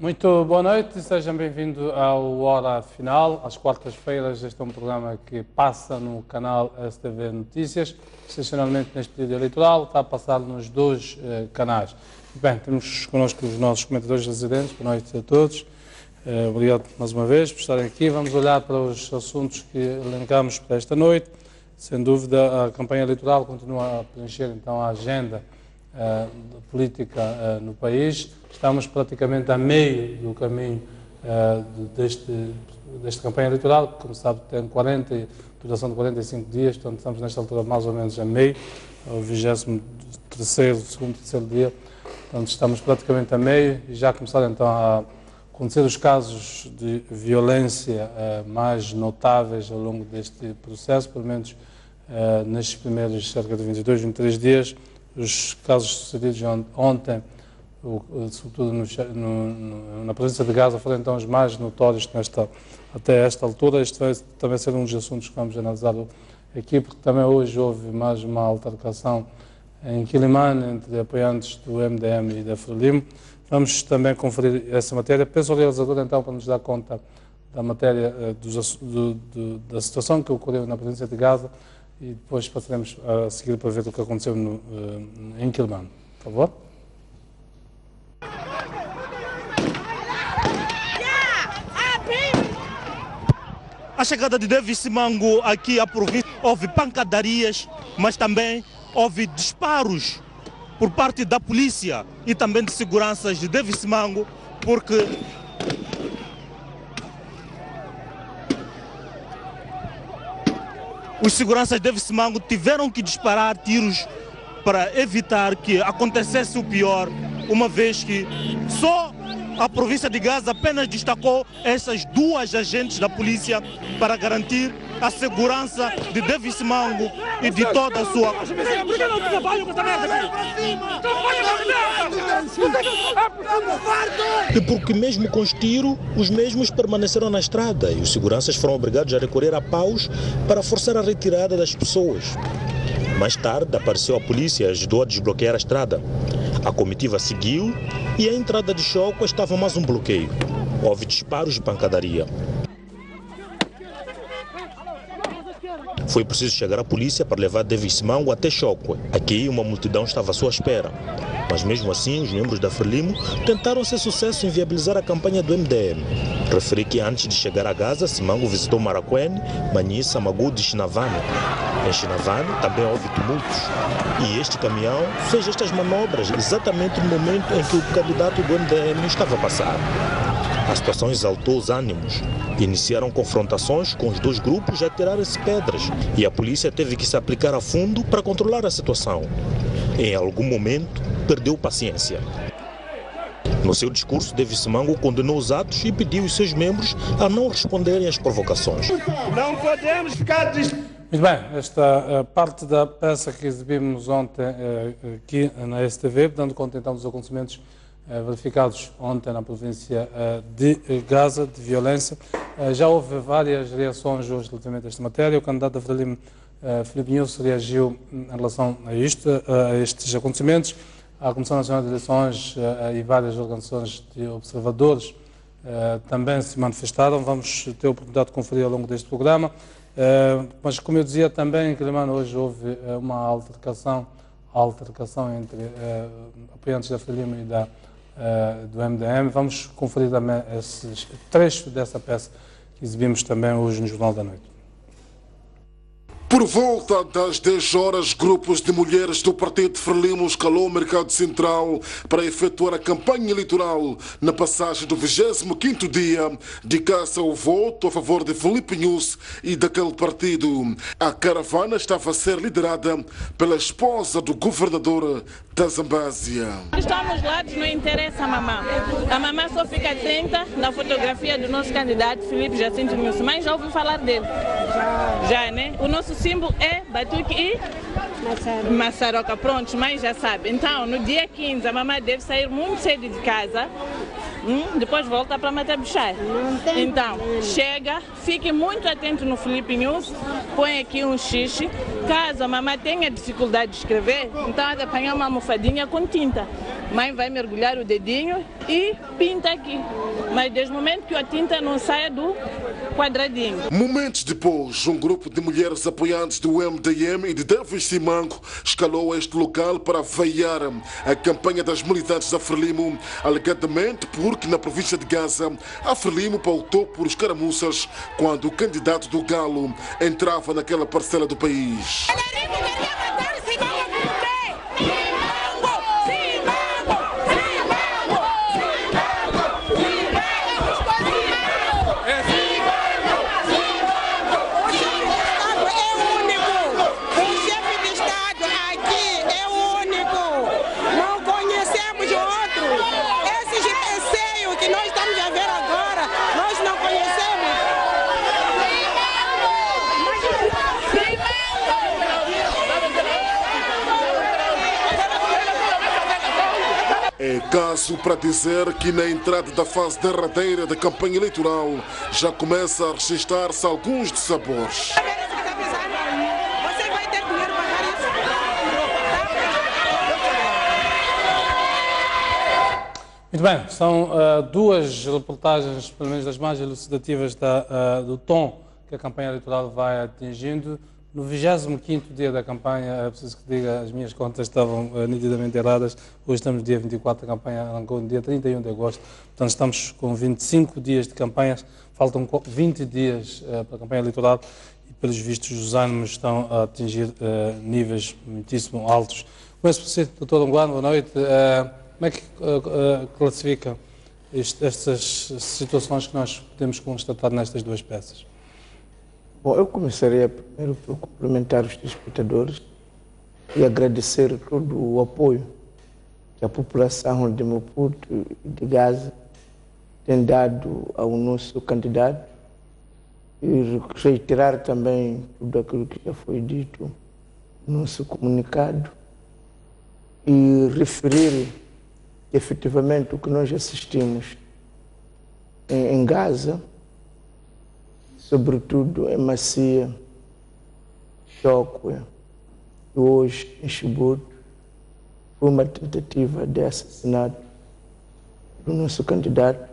Muito boa noite e sejam bem-vindos ao Hora Final. Às quartas-feiras, este é um programa que passa no canal STV Notícias, excepcionalmente neste período eleitoral, está a passar nos dois canais. Bem, temos connosco os nossos comentadores residentes. Boa noite a todos. Obrigado mais uma vez por estarem aqui. Vamos olhar para os assuntos que elencamos para esta noite. Sem dúvida, a campanha eleitoral continua a preencher então a agenda política no país. Estamos praticamente a meio do caminho desta campanha eleitoral, que, como sabe, tem duração de 45 dias, portanto estamos nesta altura mais ou menos a meio, ao 23º dia, portanto estamos praticamente a meio e já começaram então a acontecer os casos de violência mais notáveis ao longo deste processo, pelo menos nestes primeiros cerca de 22, 23 dias. Os casos sucedidos ontem, sobretudo na província de Gaza, foram então os mais notórios até esta altura. Este vai também ser um dos assuntos que vamos analisar aqui, porque também hoje houve mais uma altercação em Quilimane entre apoiantes do MDM e da Frelimo. Vamos também conferir essa matéria. Peço ao realizador então para nos dar conta da matéria da situação que ocorreu na província de Gaza e depois passaremos a seguir para ver o que aconteceu em Quilimane. Por favor. A chegada de Davis Simango aqui à província, houve pancadarias, mas também houve disparos por parte da polícia e também de seguranças de Davis Simango, porque os seguranças de Davis Simango tiveram que disparar tiros para evitar que acontecesse o pior, uma vez que só a província de Gaza apenas destacou essas duas agentes da polícia para garantir a segurança de Davis Simango e de toda a sua... E porque mesmo com os tiros, os mesmos permaneceram na estrada e os seguranças foram obrigados a recorrer a paus para forçar a retirada das pessoas. Mais tarde apareceu a polícia e ajudou a desbloquear a estrada. A comitiva seguiu e à entrada de Choco estava mais um bloqueio. Houve disparos de pancadaria. Foi preciso chegar à polícia para levar Davis Simango até Choco. Aqui uma multidão estava à sua espera. Mas mesmo assim, os membros da Frelimo tentaram ser sucesso em viabilizar a campanha do MDM. Referi que antes de chegar a Gaza, Simango visitou Marakwene, Manhissa, Magude e Chinavane. Em Chinavane também houve tumultos. E este caminhão fez estas manobras exatamente no momento em que o candidato do MDM estava a passar. A situação exaltou os ânimos. Iniciaram confrontações com os dois grupos a atirar-se pedras e a polícia teve que se aplicar a fundo para controlar a situação. Em algum momento, perdeu paciência. No seu discurso, Davis Simango condenou os atos e pediu os seus membros a não responderem às provocações. Não podemos ficar... Muito bem, esta parte da peça que exibimos ontem aqui na STV, dando conta então dos acontecimentos verificados ontem na província de Gaza, de violência. Já houve várias reações hoje relativamente a esta matéria. O candidato da Frelimo, Filipe Nunes, reagiu em relação a estes acontecimentos. A Comissão Nacional de Eleições e várias organizações de observadores também se manifestaram. Vamos ter a oportunidade de conferir ao longo deste programa. Mas, como eu dizia, também em Quilimane hoje houve uma altercação entre apoiantes da Frelimo e do MDM. Vamos conferir também esses trechos dessa peça que exibimos também hoje no Jornal da Noite. Por volta das 10 horas, grupos de mulheres do Partido Frelimo escalou o Mercado Central para efetuar a campanha eleitoral na passagem do 25º dia de caça ao voto a favor de Filipe Nunes e daquele partido. A caravana estava a ser liderada pela esposa do governador da Zambésia. Estamos lá, não interessa a mamã. A mamã só fica atenta na fotografia do nosso candidato Filipe Jacinto Nunes. Mas já ouviu falar dele? Já, né? O nosso símbolo é batuque e maçaroca. Pronto, mas já sabe. Então, no dia 15, a mamãe deve sair muito cedo de casa. Depois volta para matar bichar. Então, chega, fique muito atento no Filipe Nunes, põe aqui um xixi. Caso a mamãe tenha dificuldade de escrever, então há de apanhar uma almofadinha com tinta. mãe vai mergulhar o dedinho e pinta aqui. Mas desde o momento que a tinta não saia do quadradinho. Momentos depois, um grupo de mulheres apoiantes do MDM e de Davis Simango escalou a este local para veiar a campanha das militantes da Frelimo, alegadamente porque na província de Gaza, a Frelimo pautou por escaramuças quando o candidato do Galo entrava naquela parcela do país. É caso para dizer que na entrada da fase derradeira da campanha eleitoral já começa a registrar-se alguns dissabores. Muito bem, são duas reportagens, pelo menos das mais elucidativas do tom que a campanha eleitoral vai atingindo. No 25º dia da campanha, é preciso que diga, as minhas contas estavam nitidamente erradas. Hoje estamos no dia 24, a campanha arrancou no dia 31 de agosto. Portanto, estamos com 25 dias de campanhas, faltam 20 dias para a campanha eleitoral e, pelos vistos, os ânimos estão a atingir níveis muitíssimo altos. Começo por si, Dr. Longuano, boa noite. Como é que classifica estas situações que nós podemos constatar nestas duas peças? Bom, eu começaria primeiro por cumprimentar os espectadores e agradecer todo o apoio que a população de Maputo e de Gaza tem dado ao nosso candidato e reiterar também tudo aquilo que já foi dito no nosso comunicado e referir efetivamente o que nós assistimos em Gaza, sobretudo em Macia, Chokwe e hoje em Chibouto, foi uma tentativa de assassinato do nosso candidato,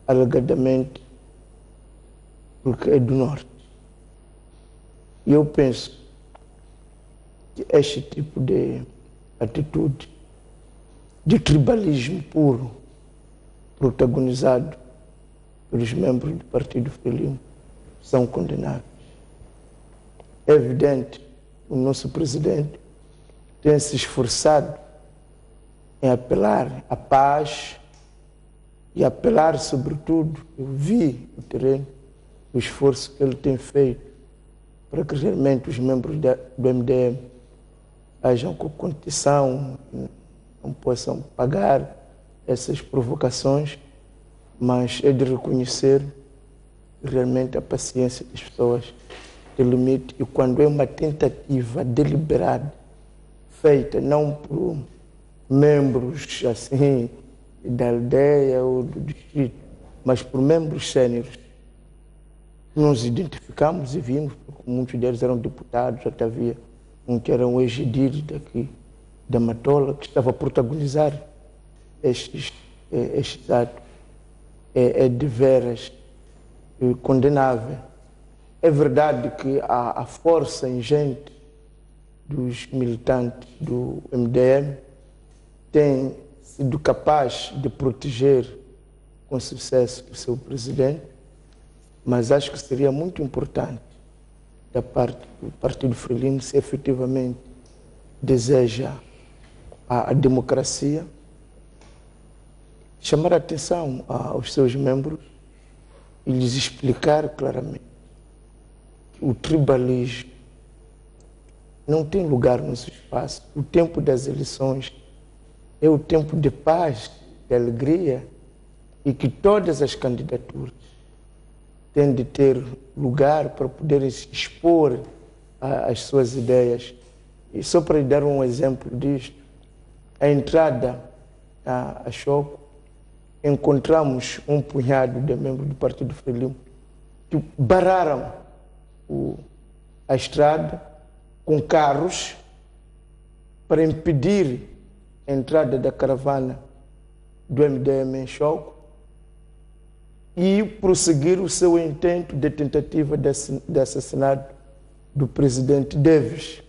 alegadamente porque é do norte. E eu penso que este tipo de atitude de tribalismo puro, protagonizado pelos membros do Partido Frelimo, são condenáveis. É evidente que o nosso presidente tem se esforçado em apelar à paz e apelar, sobretudo, eu vi no terreno, o esforço que ele tem feito para que realmente os membros do MDM hajam com condição, não possam pagar essas provocações, mas é de reconhecer realmente a paciência das pessoas tem limite, e quando é uma tentativa deliberada, feita não por membros assim da aldeia ou do distrito, mas por membros séniores, nos identificamos e vimos, porque muitos deles eram deputados, até havia um que era um ex-edil daqui da Matola, que estava a protagonizar estes atos. É de veras condenável. É verdade que a força ingente dos militantes do MDM tem sido capaz de proteger com sucesso o seu presidente, mas acho que seria muito importante da parte do Partido Frelimo, se efetivamente deseja a democracia, chamar a atenção aos seus membros e lhes explicar claramente que o tribalismo não tem lugar no seu espaço. O tempo das eleições é o tempo de paz, de alegria, e que todas as candidaturas têm de ter lugar para poderem se expor às suas ideias. E só para lhe dar um exemplo disto, a entrada a Choco, encontramos um punhado de membros do Partido Frelimo que barraram a estrada com carros para impedir a entrada da caravana do MDM em Choco e prosseguir o seu intento de tentativa de assassinato do presidente Davis.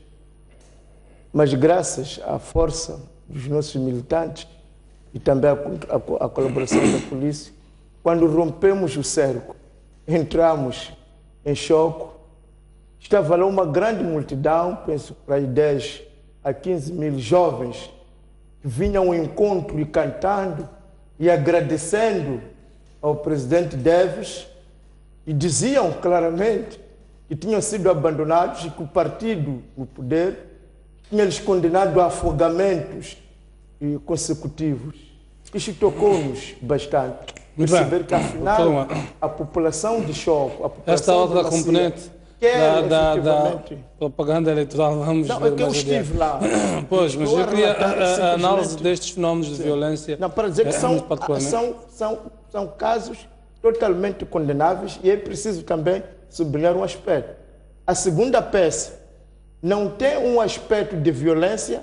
Mas graças à força dos nossos militantes e também à colaboração da polícia, quando rompemos o cerco, entramos em Choco, estava lá uma grande multidão, penso para aí 10 a 15 mil jovens, que vinham ao encontro e cantando e agradecendo ao presidente Davis e diziam claramente que tinham sido abandonados e que o partido, o poder, tinha lhes condenado a afogamentos consecutivos. Isto tocou-nos bastante. Perceber que, afinal, a população de Choco, a população esta outra Bacia, componente da propaganda eleitoral, vamos ver é que eu estive lá. Pois, mas eu queria a análise destes fenómenos de violência. Não, para dizer que são casos totalmente condenáveis e é preciso também sublinhar um aspecto. A segunda peça não tem um aspecto de violência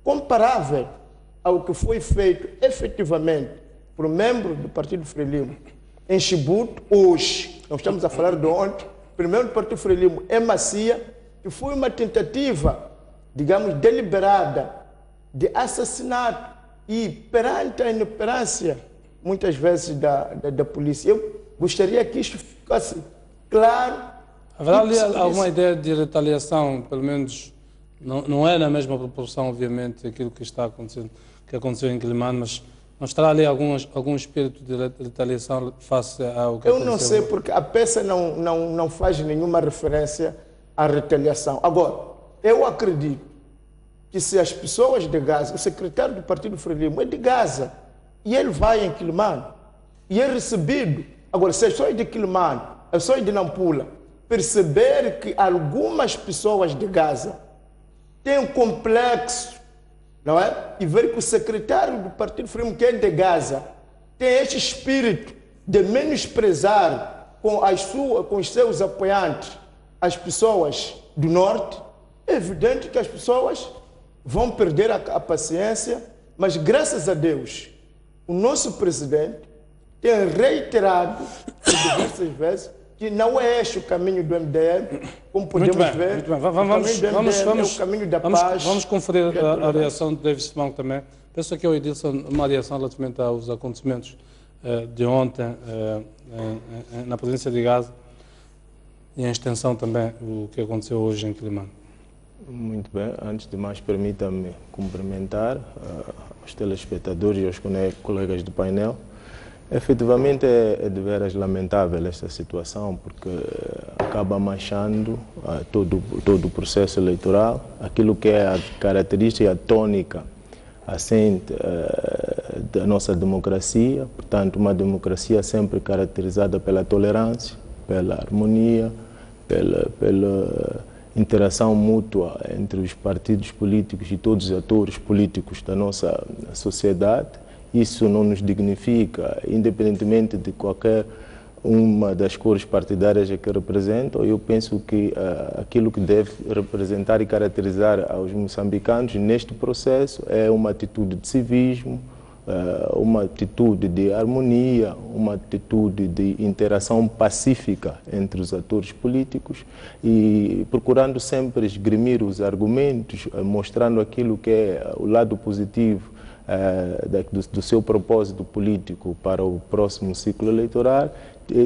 comparável ao que foi feito efetivamente por um membro do Partido Frelimo em Chibuto hoje. Nós estamos a falar de ontem. Primeiro do Partido Frelimo é Macia, que foi uma tentativa, digamos, deliberada de assassinato e perante a inoperância, muitas vezes, da polícia. Eu gostaria que isto ficasse claro. Haverá ali alguma ideia de retaliação, pelo menos, não é na mesma proporção, obviamente, aquilo que está acontecendo, que aconteceu em Quelimane, mas não estará ali algum espírito de retaliação face ao que aconteceu? Eu não sei, porque a peça não faz nenhuma referência à retaliação. Agora, eu acredito que se as pessoas de Gaza, o secretário do Partido Frelimo é de Gaza, e ele vai em Quelimane, e é recebido. Agora, se as pessoas de Quelimane, as pessoas de Nampula, perceber que algumas pessoas de Gaza têm um complexo, não é? E ver que o secretário do Partido Frelimo, que é de Gaza, tem este espírito de menosprezar com os seus apoiantes as pessoas do Norte, é evidente que as pessoas vão perder a paciência, mas graças a Deus, o nosso presidente tem reiterado diversas vezes que não é este o caminho do MDM, como podemos ver. Muito bem. Vamos, o caminho da paz. Vamos conferir a reação de David Simão também. Penso que o Edilson, uma reação relativamente aos acontecimentos de ontem na província de Gaza e em extensão também o que aconteceu hoje em Quelimane. Muito bem. Antes de mais, permita-me cumprimentar os telespectadores e os colegas do painel. Efetivamente é de veras lamentável esta situação, porque acaba manchando todo o processo eleitoral, aquilo que é a característica e a tônica assente da nossa democracia, portanto uma democracia sempre caracterizada pela tolerância, pela harmonia, pela interação mútua entre os partidos políticos e todos os atores políticos da nossa sociedade. Isso não nos dignifica, independentemente de qualquer uma das cores partidárias que representam. Eu penso que aquilo que deve representar e caracterizar aos moçambicanos neste processo é uma atitude de civismo, uma atitude de harmonia, uma atitude de interação pacífica entre os atores políticos e procurando sempre esgrimir os argumentos, mostrando aquilo que é o lado positivo do seu propósito político para o próximo ciclo eleitoral,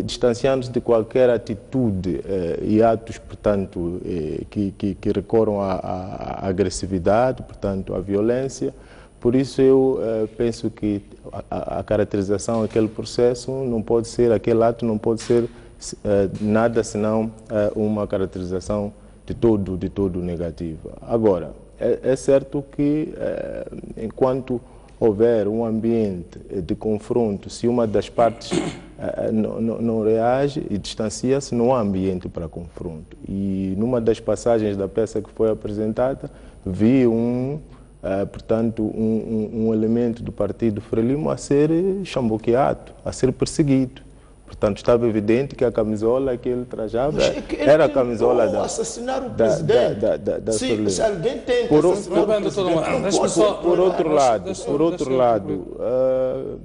distanciando-se de qualquer atitude e atos, portanto, que recorram à agressividade, portanto, à violência. Por isso eu penso que a caracterização daquele processo não pode ser, aquele ato não pode ser nada senão uma caracterização de todo negativa. Agora, é certo que enquanto houver um ambiente de confronto, se uma das partes não reage e distancia-se, não há ambiente para confronto. E numa das passagens da peça que foi apresentada, vi portanto, um elemento do Partido Frelimo a ser chamboqueado, a ser perseguido. Portanto, estava evidente que a camisola que ele trajava era a camisola da... assassinar o presidente. Se alguém tem que assassinar o presidente... Por outro lado,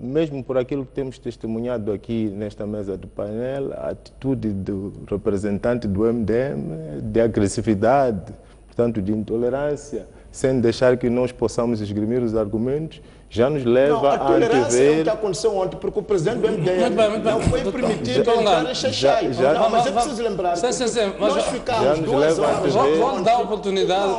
mesmo por aquilo que temos testemunhado aqui nesta mesa do painel, a atitude do representante do MDM de agressividade, portanto, de intolerância, sem deixar que nós possamos esgrimir os argumentos, já nos leva a antever... o que aconteceu ontem, porque o presidente do MDM não foi permitido entrar em Xaxai. Mas é preciso lembrar que nós ficamos 2 horas... Vamos dar a oportunidade...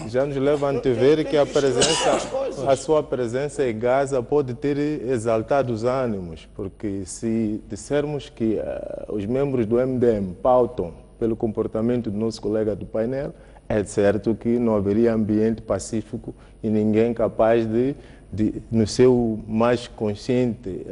Já nos leva a antever que a sua presença em Gaza pode ter exaltado os ânimos, porque se dissermos que os membros do MDM pautam pelo comportamento do nosso colega do painel, é certo que não haveria ambiente pacífico e ninguém capaz de no seu mais consciente,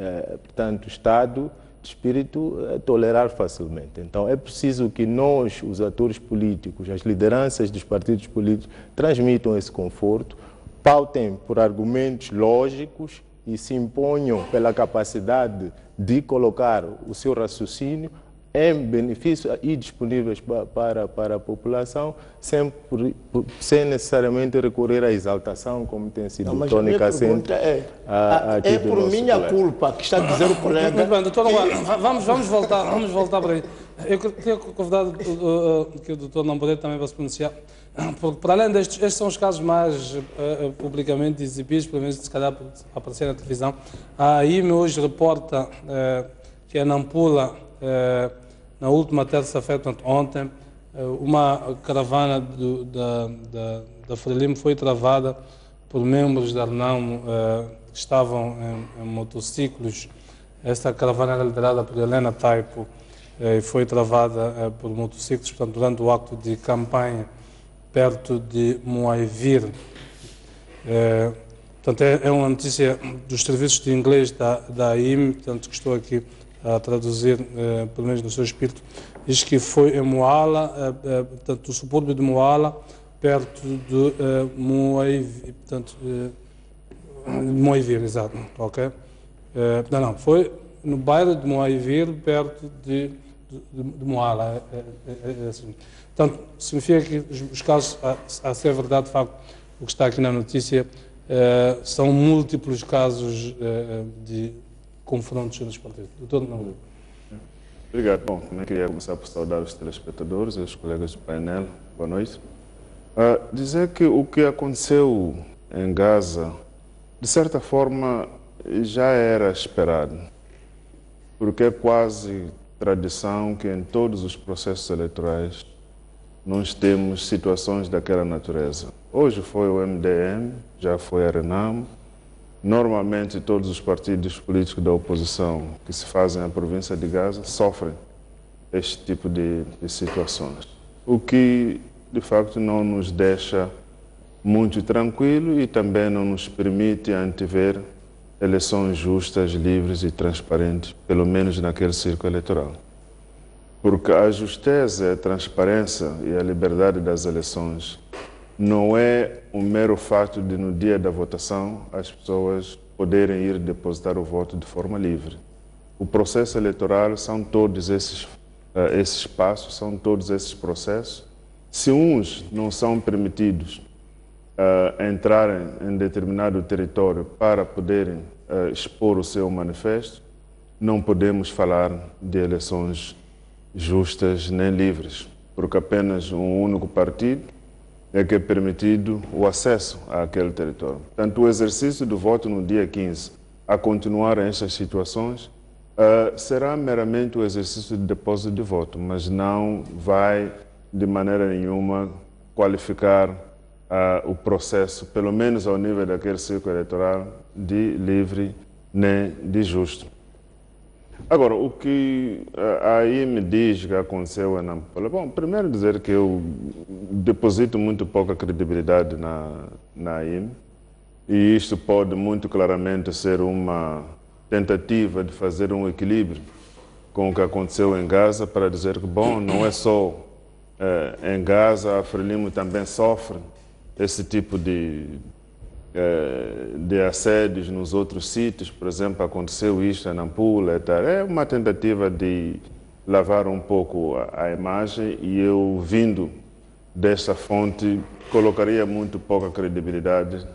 portanto, estado de espírito, tolerar facilmente. Então, é preciso que nós, os atores políticos, as lideranças dos partidos políticos, transmitam esse conforto, pautem por argumentos lógicos e se imponham pela capacidade de colocar o seu raciocínio em benefício e disponíveis para a população, sem necessariamente recorrer à exaltação, como tem sido tônica sempre. É por minha culpa que está a dizer o colega. Muito bem, doutor, vamos voltar para aí. Eu queria convidar que o doutor Namboré também vai se pronunciar, porque para além destes, estes são os casos mais publicamente exibidos, pelo menos se calhar para aparecer na televisão. A AIME hoje reporta que a Nampula, na última terça-feira, portanto, ontem, uma caravana da Frelimo foi travada por membros da Renamo que estavam em motociclos. Esta caravana era liderada por Helena Taipo e foi travada por motociclos, portanto, durante o acto de campanha perto de Moaivir. Portanto, é uma notícia dos serviços de inglês da AIME, portanto, que estou aqui a traduzir, pelo menos no seu espírito. Diz que foi em Moala, portanto, o subúrbio de Moala, perto de Moaivir, portanto, Moaivir, exato, ok? Não, foi no bairro de Moaivir, perto de Moala. Assim. Portanto, significa que os casos, a ser verdade, de facto, o que está aqui na notícia, são múltiplos casos de confrontos entre os partidos. Doutor Namboré. Obrigado. Bom, também queria começar por saudar os telespectadores e os colegas do painel. Boa noite. Dizer que o que aconteceu em Gaza, de certa forma, já era esperado, porque é quase tradição que em todos os processos eleitorais nós temos situações daquela natureza. Hoje foi o MDM, já foi a Renamo. Normalmente todos os partidos políticos da oposição que se fazem na província de Gaza sofrem este tipo de situações. O que, de facto, não nos deixa muito tranquilo e também não nos permite antever eleições justas, livres e transparentes, pelo menos naquele círculo eleitoral. Porque a justeza, a transparência e a liberdade das eleições não é um mero fato de, no dia da votação, as pessoas poderem ir depositar o voto de forma livre. O processo eleitoral são todos esses passos, são todos esses processos. Se uns não são permitidos entrarem em determinado território para poderem expor o seu manifesto, não podemos falar de eleições justas nem livres, porque apenas um único partido é que é permitido o acesso àquele território. Portanto, o exercício do voto no dia 15, a continuar estas situações, será meramente o exercício de depósito de voto, mas não vai, de maneira nenhuma, qualificar o processo, pelo menos ao nível daquele círculo eleitoral, de livre nem de justo. Agora, o que aí me diz que aconteceu em Nampula, bom, primeiro dizer que eu deposito muito pouca credibilidade na AIME, e isto pode muito claramente ser uma tentativa de fazer um equilíbrio com o que aconteceu em Gaza, para dizer que, bom, não é só em Gaza, a Frelimo também sofre esse tipo de de assédios nos outros sítios, por exemplo, aconteceu isto em Nampula e tal. É uma tentativa de lavar um pouco a imagem, e eu, vindo desta fonte, colocaria muito pouca credibilidade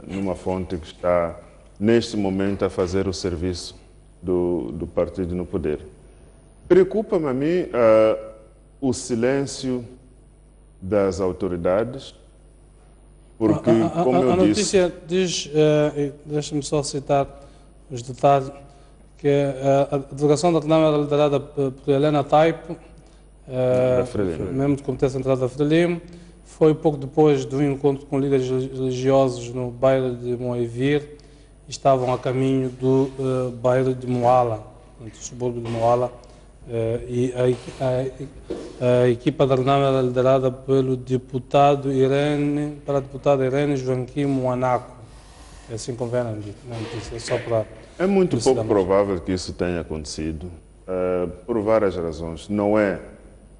numa fonte que está, neste momento, a fazer o serviço do partido no poder. Preocupa-me a mim o silêncio das autoridades, porque, como eu disse... A notícia diz, deixa-me só citar os detalhes, que a delegação da RENAM era liderada por Helena Taipo, membro do Comitê Central da Frelimo. Foi pouco depois do encontro com líderes religiosos no bairro de Moivir, e estavam a caminho do bairro de Moala, no subúrbio de Moala, e a equipa da RENAM era liderada pela deputada Irene Joaquim Moanaco. Assim convém na notícia, só para... É muito pouco provável que isso tenha acontecido, por várias razões. Não é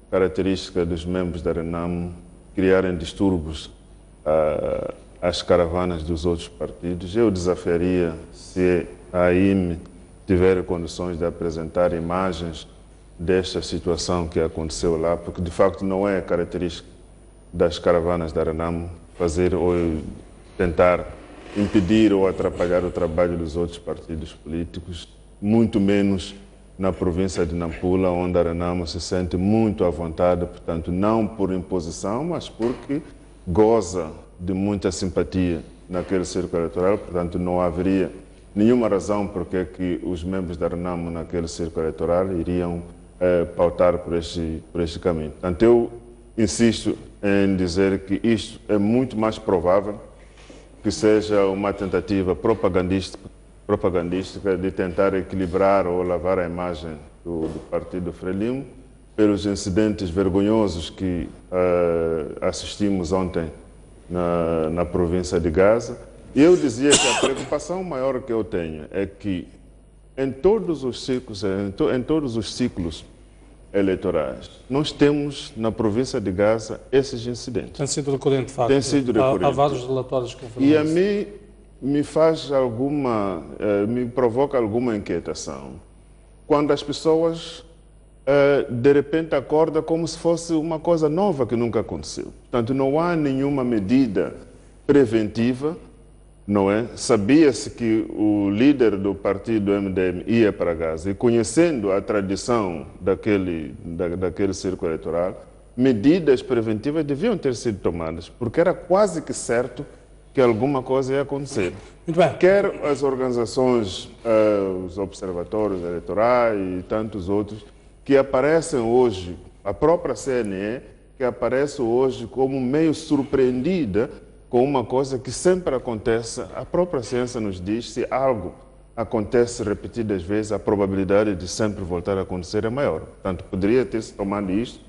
característica dos membros da RENAM criarem distúrbios às caravanas dos outros partidos. Eu desafiaria, se a AIME tiver condições de apresentar imagens desta situação que aconteceu lá, porque de facto não é característica das caravanas da RENAM fazer ou tentar impedir ou atrapalhar o trabalho dos outros partidos políticos, muito menos na província de Nampula, onde a RENAM se sente muito à vontade, portanto, não por imposição, mas porque goza de muita simpatia naquele círculo eleitoral, portanto, não haveria nenhuma razão por que os membros da RENAM naquele círculo eleitoral iriam pautar por este caminho. Portanto, eu insisto em dizer que isto é muito mais provável que seja uma tentativa propagandística de tentar equilibrar ou lavar a imagem do Partido Frelimo pelos incidentes vergonhosos que assistimos ontem na província de Gaza. E eu dizia que a preocupação maior que eu tenho é que em todos os ciclos eleitorais, nós temos na província de Gaza esses incidentes. Tem sido recorrente, de facto. Tem sido recorrente. Há vários relatórios que E a mim me provoca alguma inquietação quando as pessoas de repente acordam como se fosse uma coisa nova que nunca aconteceu. Portanto, não há nenhuma medida preventiva, não é? Sabia-se que o líder do partido MDM ia para Gaza, e conhecendo a tradição daquele círculo eleitoral, medidas preventivas deviam ter sido tomadas, porque era quase que certo que alguma coisa ia acontecer. Muito bem. Quer as organizações, os observatórios eleitorais e tantos outros, que aparecem hoje, a própria CNE, que aparece hoje como meio surpreendida com uma coisa que sempre acontece. A própria ciência nos diz, se algo acontece repetidas vezes, a probabilidade de sempre voltar a acontecer é maior. Portanto, poderia ter-se tomado isto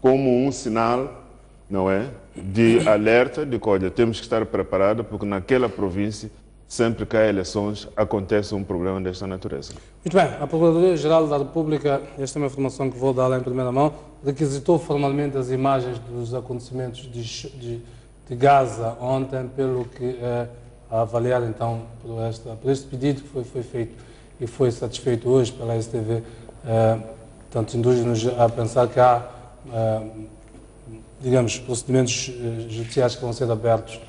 como um sinal, não é, de alerta, de que, olha, temos que estar preparados, porque naquela província, sempre que há eleições, acontece um problema desta natureza. Muito bem. A Procuradoria-Geral da República, esta é uma informação que vou dar lá em primeira mão, requisitou formalmente as imagens dos acontecimentos de Gaza ontem, pelo que a avaliar então por este pedido que foi feito e foi satisfeito hoje pela STV, portanto, induz-nos a pensar que há, digamos, procedimentos judiciais que vão ser abertos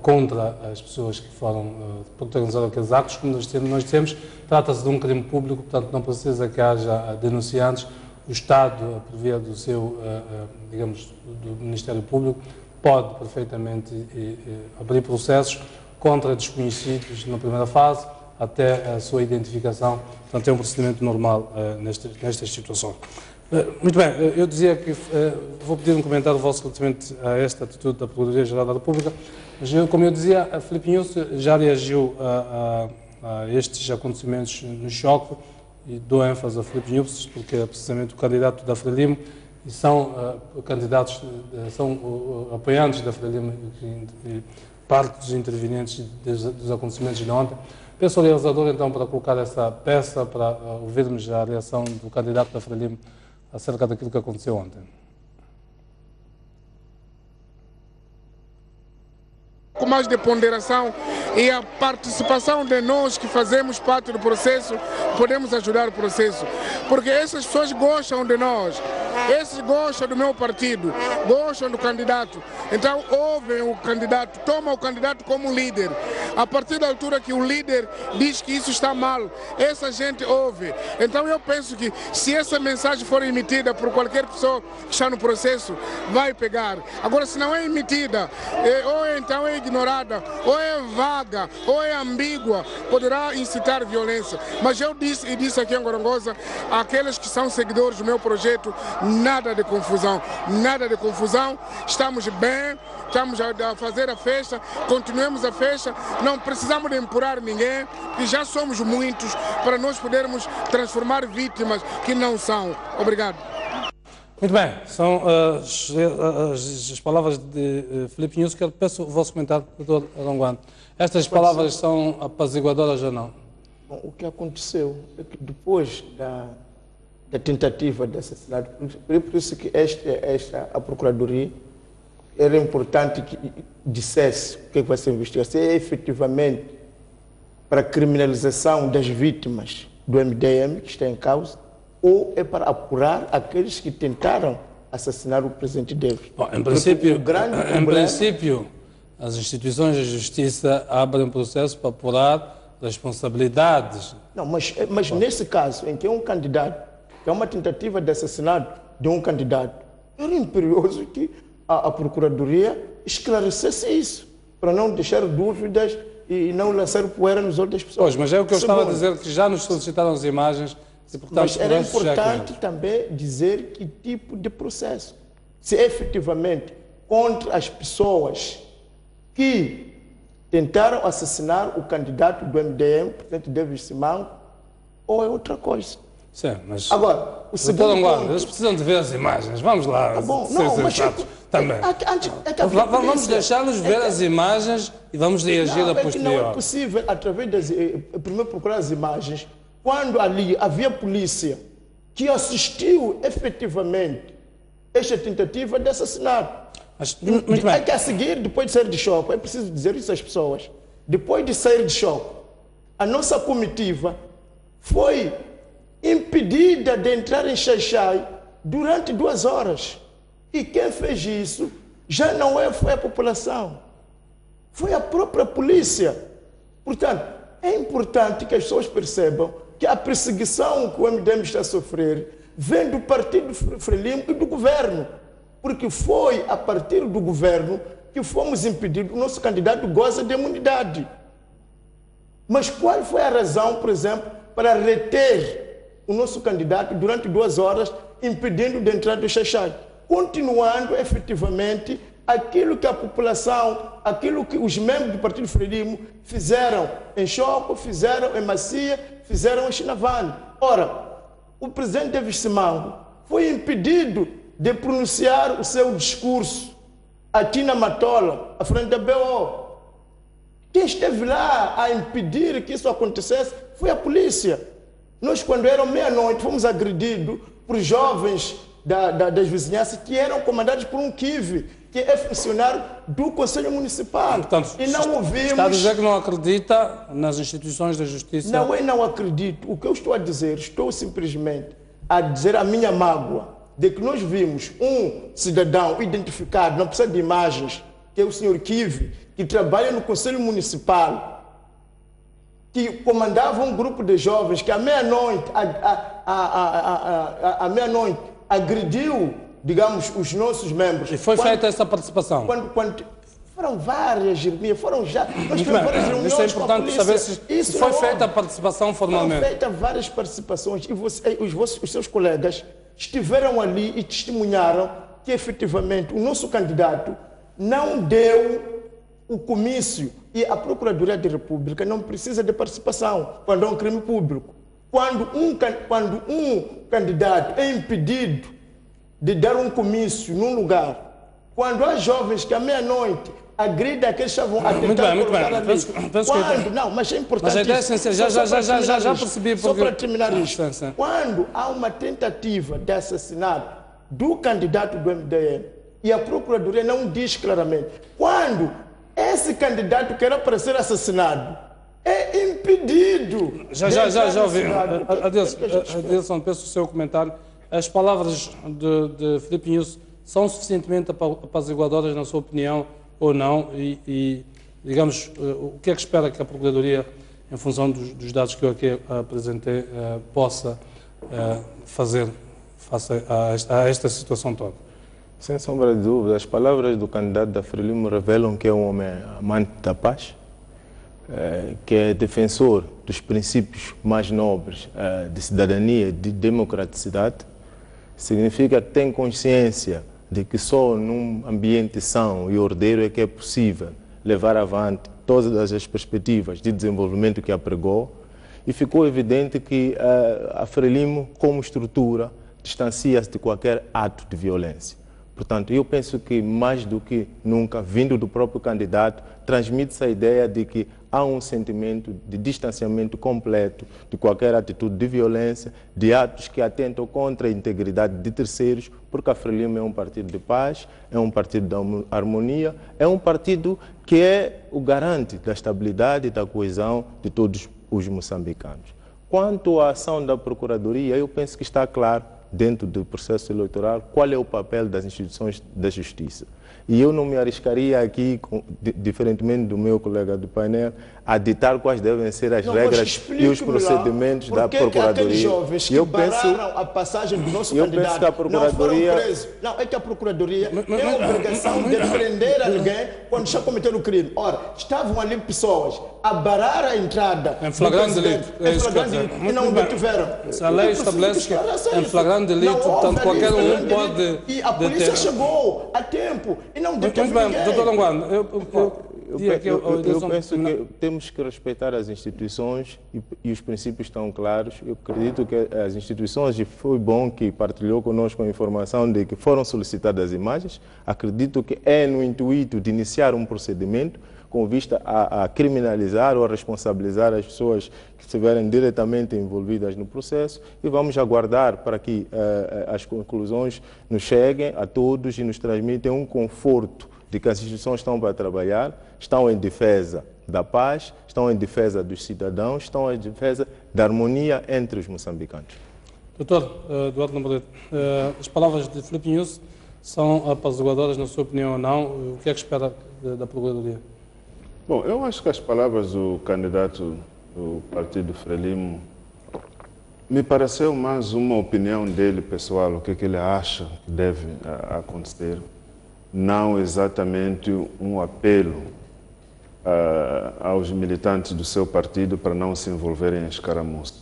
contra as pessoas que foram protagonizadas aqueles atos. Como nós dissemos, trata-se de um crime público, portanto, não precisa que haja denunciantes. O Estado, por via do seu, digamos, do Ministério Público, pode perfeitamente abrir processos contra desconhecidos na primeira fase, até a sua identificação. Portanto, é um procedimento normal nestas situações. Muito bem, eu dizia que vou pedir um comentário vosso relativamente a esta atitude da Procuradoria-Geral da República, mas como eu dizia, a Filipe News já reagiu a estes acontecimentos no choque, e dou ênfase a Filipe News, porque é precisamente o candidato da Frelimo, e são candidatos, são apoiantes da Frelimo, parte dos intervenientes dos acontecimentos de ontem. Peço ao realizador, então, para colocar essa peça, para ouvirmos a reação do candidato da Frelimo acerca daquilo que aconteceu ontem. Como mais de ponderação e a participação de nós que fazemos parte do processo, podemos ajudar o processo. Porque essas pessoas gostam de nós, esses gostam do meu partido, gostam do candidato. Então ouvem o candidato, tomam o candidato como líder. A partir da altura que o líder diz que isso está mal, essa gente ouve. Então eu penso que se essa mensagem for emitida por qualquer pessoa que está no processo, vai pegar. Agora, se não é emitida, ou então é ignorada, ou é vaga, ou é ambígua, poderá incitar violência. Mas eu disse aqui em Gorongosa, aqueles que são seguidores do meu projeto, nada de confusão, nada de confusão. Estamos bem, estamos a fazer a festa, continuemos a festa, não precisamos de empurrar ninguém, e já somos muitos para nós podermos transformar vítimas que não são. Obrigado. Muito bem, são as palavras de Filipe Nussker. Peço o vosso comentário, doutor Aranguano. Estas palavras são apaziguadoras ou não? Bom, o que aconteceu é que depois da tentativa de assassinato, por isso que a Procuradoria era importante que dissesse o que vai ser investigado, se é efetivamente para a criminalização das vítimas do MDM que está em causa, ou é para apurar aqueles que tentaram assassinar o presidente Davis. Bom, em princípio, as instituições de justiça abrem um processo para apurar responsabilidades. Não, mas nesse caso, em que é um candidato, que é uma tentativa de assassinato de um candidato, era imperioso que a Procuradoria esclarecesse isso, para não deixar dúvidas e não lançar poeira nos olhos das pessoas. Pois, mas é o que eu estava a dizer, que já nos solicitaram as imagens. E, portanto, mas era importante também dizer que tipo de processo. Se efetivamente contra as pessoas que tentaram assassinar o candidato do MDM, o presidente Davis Simango, ou é outra coisa. Sim, mas... Agora, o segundo ponto... Eles precisam de ver as imagens. Vamos lá. Bom, não, mas também. Vamos deixá-los ver as imagens e vamos reagir a posterior. Não é possível, através das... Primeiro procurar as imagens, quando ali havia polícia que assistiu efetivamente esta tentativa de assassinato. É que a seguir, depois de sair de choque, é preciso dizer isso às pessoas, depois de sair de choque, a nossa comitiva foi impedida de entrar em Xai-Xai durante 2 horas. E quem fez isso já não foi a população, foi a própria polícia. Portanto, é importante que as pessoas percebam que a perseguição que o MDM está a sofrer vem do Partido Frelimo e do governo, porque foi a partir do governo que fomos impedidos, o nosso candidato goza de imunidade. Mas qual foi a razão, por exemplo, para reter o nosso candidato durante 2 horas, impedindo de entrar do Xai-Xai? Continuando efetivamente aquilo que a população, aquilo que os membros do Partido Frelimo fizeram em Choco, fizeram em Macia, fizeram em Chinavane. Ora, o presidente Davis Simango foi impedido de pronunciar o seu discurso aqui na Matola, à frente da BO. Quem esteve lá a impedir que isso acontecesse foi a polícia. Nós, quando era meia-noite, fomos agredidos por jovens das vizinhanças que eram comandados por um Kive, que é funcionário do Conselho Municipal. Portanto, e não ouvimos... Está a dizer que não acredita nas instituições da justiça? Não, eu não acredito. O que eu estou a dizer, estou simplesmente a dizer a minha mágoa de que nós vimos um cidadão identificado, não precisa de imagens, que é o senhor Kive, que trabalha no Conselho Municipal, que comandava um grupo de jovens que à meia-noite agrediu, digamos, os nossos membros. E foi feita essa participação? Foram várias, Jeremias, foram já. Nós tivemos várias reuniões. Isso é importante saber se foi feita a participação formalmente. Foram feitas várias participações e os seus colegas estiveram ali e testemunharam que efetivamente o nosso candidato não deu o comício e a Procuradoria da República não precisa de participação quando é um crime público. Quando um candidato é impedido de dar um comício num lugar, quando há jovens que à meia-noite agridem aqueles que estavam a tentar colocar ali. Não, mas é importante. Mas a ideia é essencial, já percebi. Só para terminar isto. Quando há uma tentativa de assassinato do candidato do MDM e a Procuradoria não diz claramente, quando esse candidato que era para ser assassinado é impedido. Já ouvi. Adilson, peço o seu comentário. As palavras de Filipe Nunes são suficientemente apaziguadoras, na sua opinião, ou não? E digamos, o que é que espera que a Procuradoria, em função dos dados que eu aqui apresentei, possa fazer face a esta situação toda? Sem sombra de dúvida, as palavras do candidato da Frelimo revelam que é um homem amante da paz, que é defensor dos princípios mais nobres de cidadania e de democraticidade. Significa que tem consciência de que só num ambiente são e ordeiro é que é possível levar avante todas as perspectivas de desenvolvimento que apregou, e ficou evidente que a Frelimo, como estrutura, distancia-se de qualquer ato de violência. Portanto, eu penso que, mais do que nunca, vindo do próprio candidato, transmite-se a ideia de que há um sentimento de distanciamento completo de qualquer atitude de violência, de atos que atentam contra a integridade de terceiros, porque a Frelimo é um partido de paz, é um partido da harmonia, é um partido que é o garante da estabilidade e da coesão de todos os moçambicanos. Quanto à ação da Procuradoria, eu penso que está claro, dentro do processo eleitoral, qual é o papel das instituições da justiça. E eu não me arriscaria aqui, diferentemente do meu colega do painel, a ditar quais devem ser as regras e os procedimentos da Procuradoria. Jovens que bararam a passagem do nosso candidato que a Procuradoria... não foram presos. Não, é que a Procuradoria tem a obrigação de prender alguém quando já cometeu o crime. Ora, estavam ali pessoas a barar a entrada em flagrante delito. E não detiveram. A lei estabelece que em flagrante delito, portanto, qualquer um pode... E a polícia chegou a tempo e não deteve ninguém. Muito bem, doutor Anguano, eu penso que temos que respeitar as instituições e os princípios estão claros. Eu acredito que as instituições, e foi bom que partilhou conosco a informação de que foram solicitadas imagens, acredito que é no intuito de iniciar um procedimento com vista a criminalizar ou a responsabilizar as pessoas que estiverem diretamente envolvidas no processo, e vamos aguardar para que as conclusões nos cheguem a todos e nos transmitem um conforto de que as instituições estão para trabalhar, estão em defesa da paz, estão em defesa dos cidadãos, estão em defesa da harmonia entre os moçambicanos. Doutor Eduardo Lambrete, as palavras de Filipe Nunes são apaziguadoras, na sua opinião, ou não? O que é que espera da Procuradoria? Bom, eu acho que as palavras do candidato do partido Frelimo me pareceu mais uma opinião dele pessoal, o que ele acha que deve acontecer, não exatamente um apelo aos militantes do seu partido para não se envolverem em escaramuça.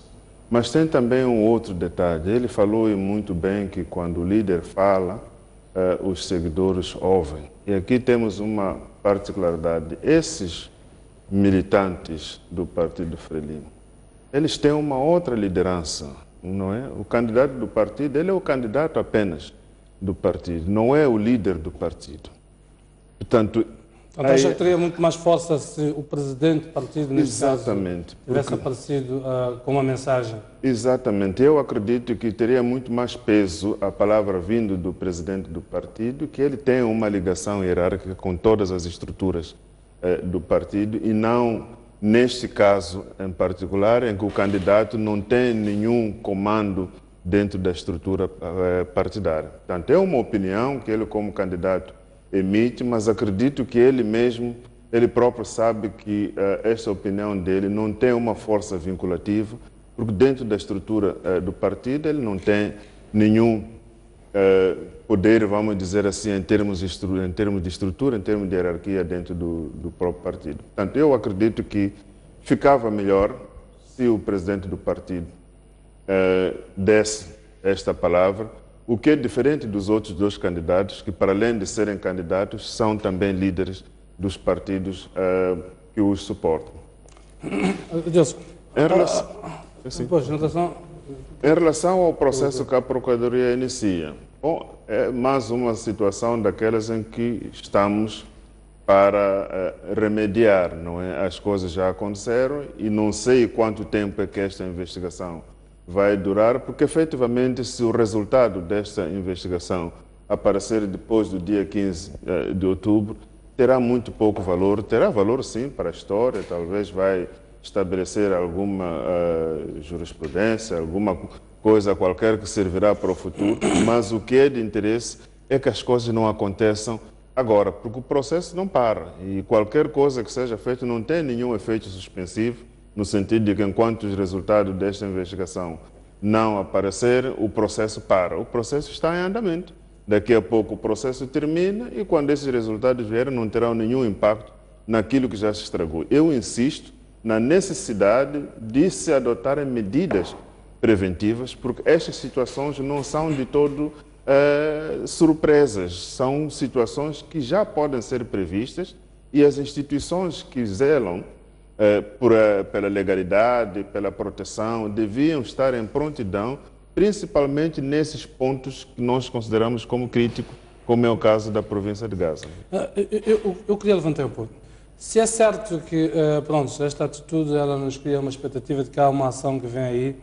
Mas tem também um outro detalhe. Ele falou muito bem que quando o líder fala, os seguidores ouvem. E aqui temos uma particularidade. Esses militantes do partido Frelimo, eles têm uma outra liderança, não é? O candidato do partido, ele é o candidato apenas do partido, não é o líder do partido. Portanto, acha que teria muito mais força se o presidente do partido, neste caso, tivesse aparecido com uma mensagem? Exatamente. Eu acredito que teria muito mais peso a palavra vindo do presidente do partido, que ele tem uma ligação hierárquica com todas as estruturas do partido, e não neste caso em particular, em que o candidato não tem nenhum comando dentro da estrutura partidária. Portanto, é uma opinião que ele, como candidato, emite, mas acredito que ele mesmo, ele próprio sabe que esta opinião dele não tem uma força vinculativa, porque dentro da estrutura do partido ele não tem nenhum poder, vamos dizer assim, em termos de estrutura, em termos de hierarquia dentro do próprio partido. Portanto, eu acredito que ficava melhor se o presidente do partido desse esta palavra, o que é diferente dos outros dois candidatos, que para além de serem candidatos, são também líderes dos partidos que os suportam. Em relação ao processo que a Procuradoria inicia, bom, é mais uma situação daquelas em que estamos para remediar, não é? As coisas já aconteceram e não sei quanto tempo é que esta investigação vai durar, porque efetivamente se o resultado desta investigação aparecer depois do dia 15 de outubro, terá muito pouco valor. Terá valor, sim, para a história, talvez vai estabelecer alguma jurisprudência, alguma coisa qualquer que servirá para o futuro, mas o que é de interesse é que as coisas não aconteçam agora, porque o processo não para e qualquer coisa que seja feita não tem nenhum efeito suspensivo, no sentido de que enquanto os resultados desta investigação não aparecerem, o processo para. O processo está em andamento. Daqui a pouco o processo termina e quando esses resultados vierem não terão nenhum impacto naquilo que já se estragou. Eu insisto na necessidade de se adotarem medidas preventivas, porque estas situações não são de todo surpresas, são situações que já podem ser previstas e as instituições que zelam pela legalidade, pela proteção, deviam estar em prontidão, principalmente nesses pontos que nós consideramos como críticos, como é o caso da província de Gaza. Eu queria levantar um ponto. Se é certo que, pronto, esta atitude ela nos cria uma expectativa de que há uma ação que vem aí,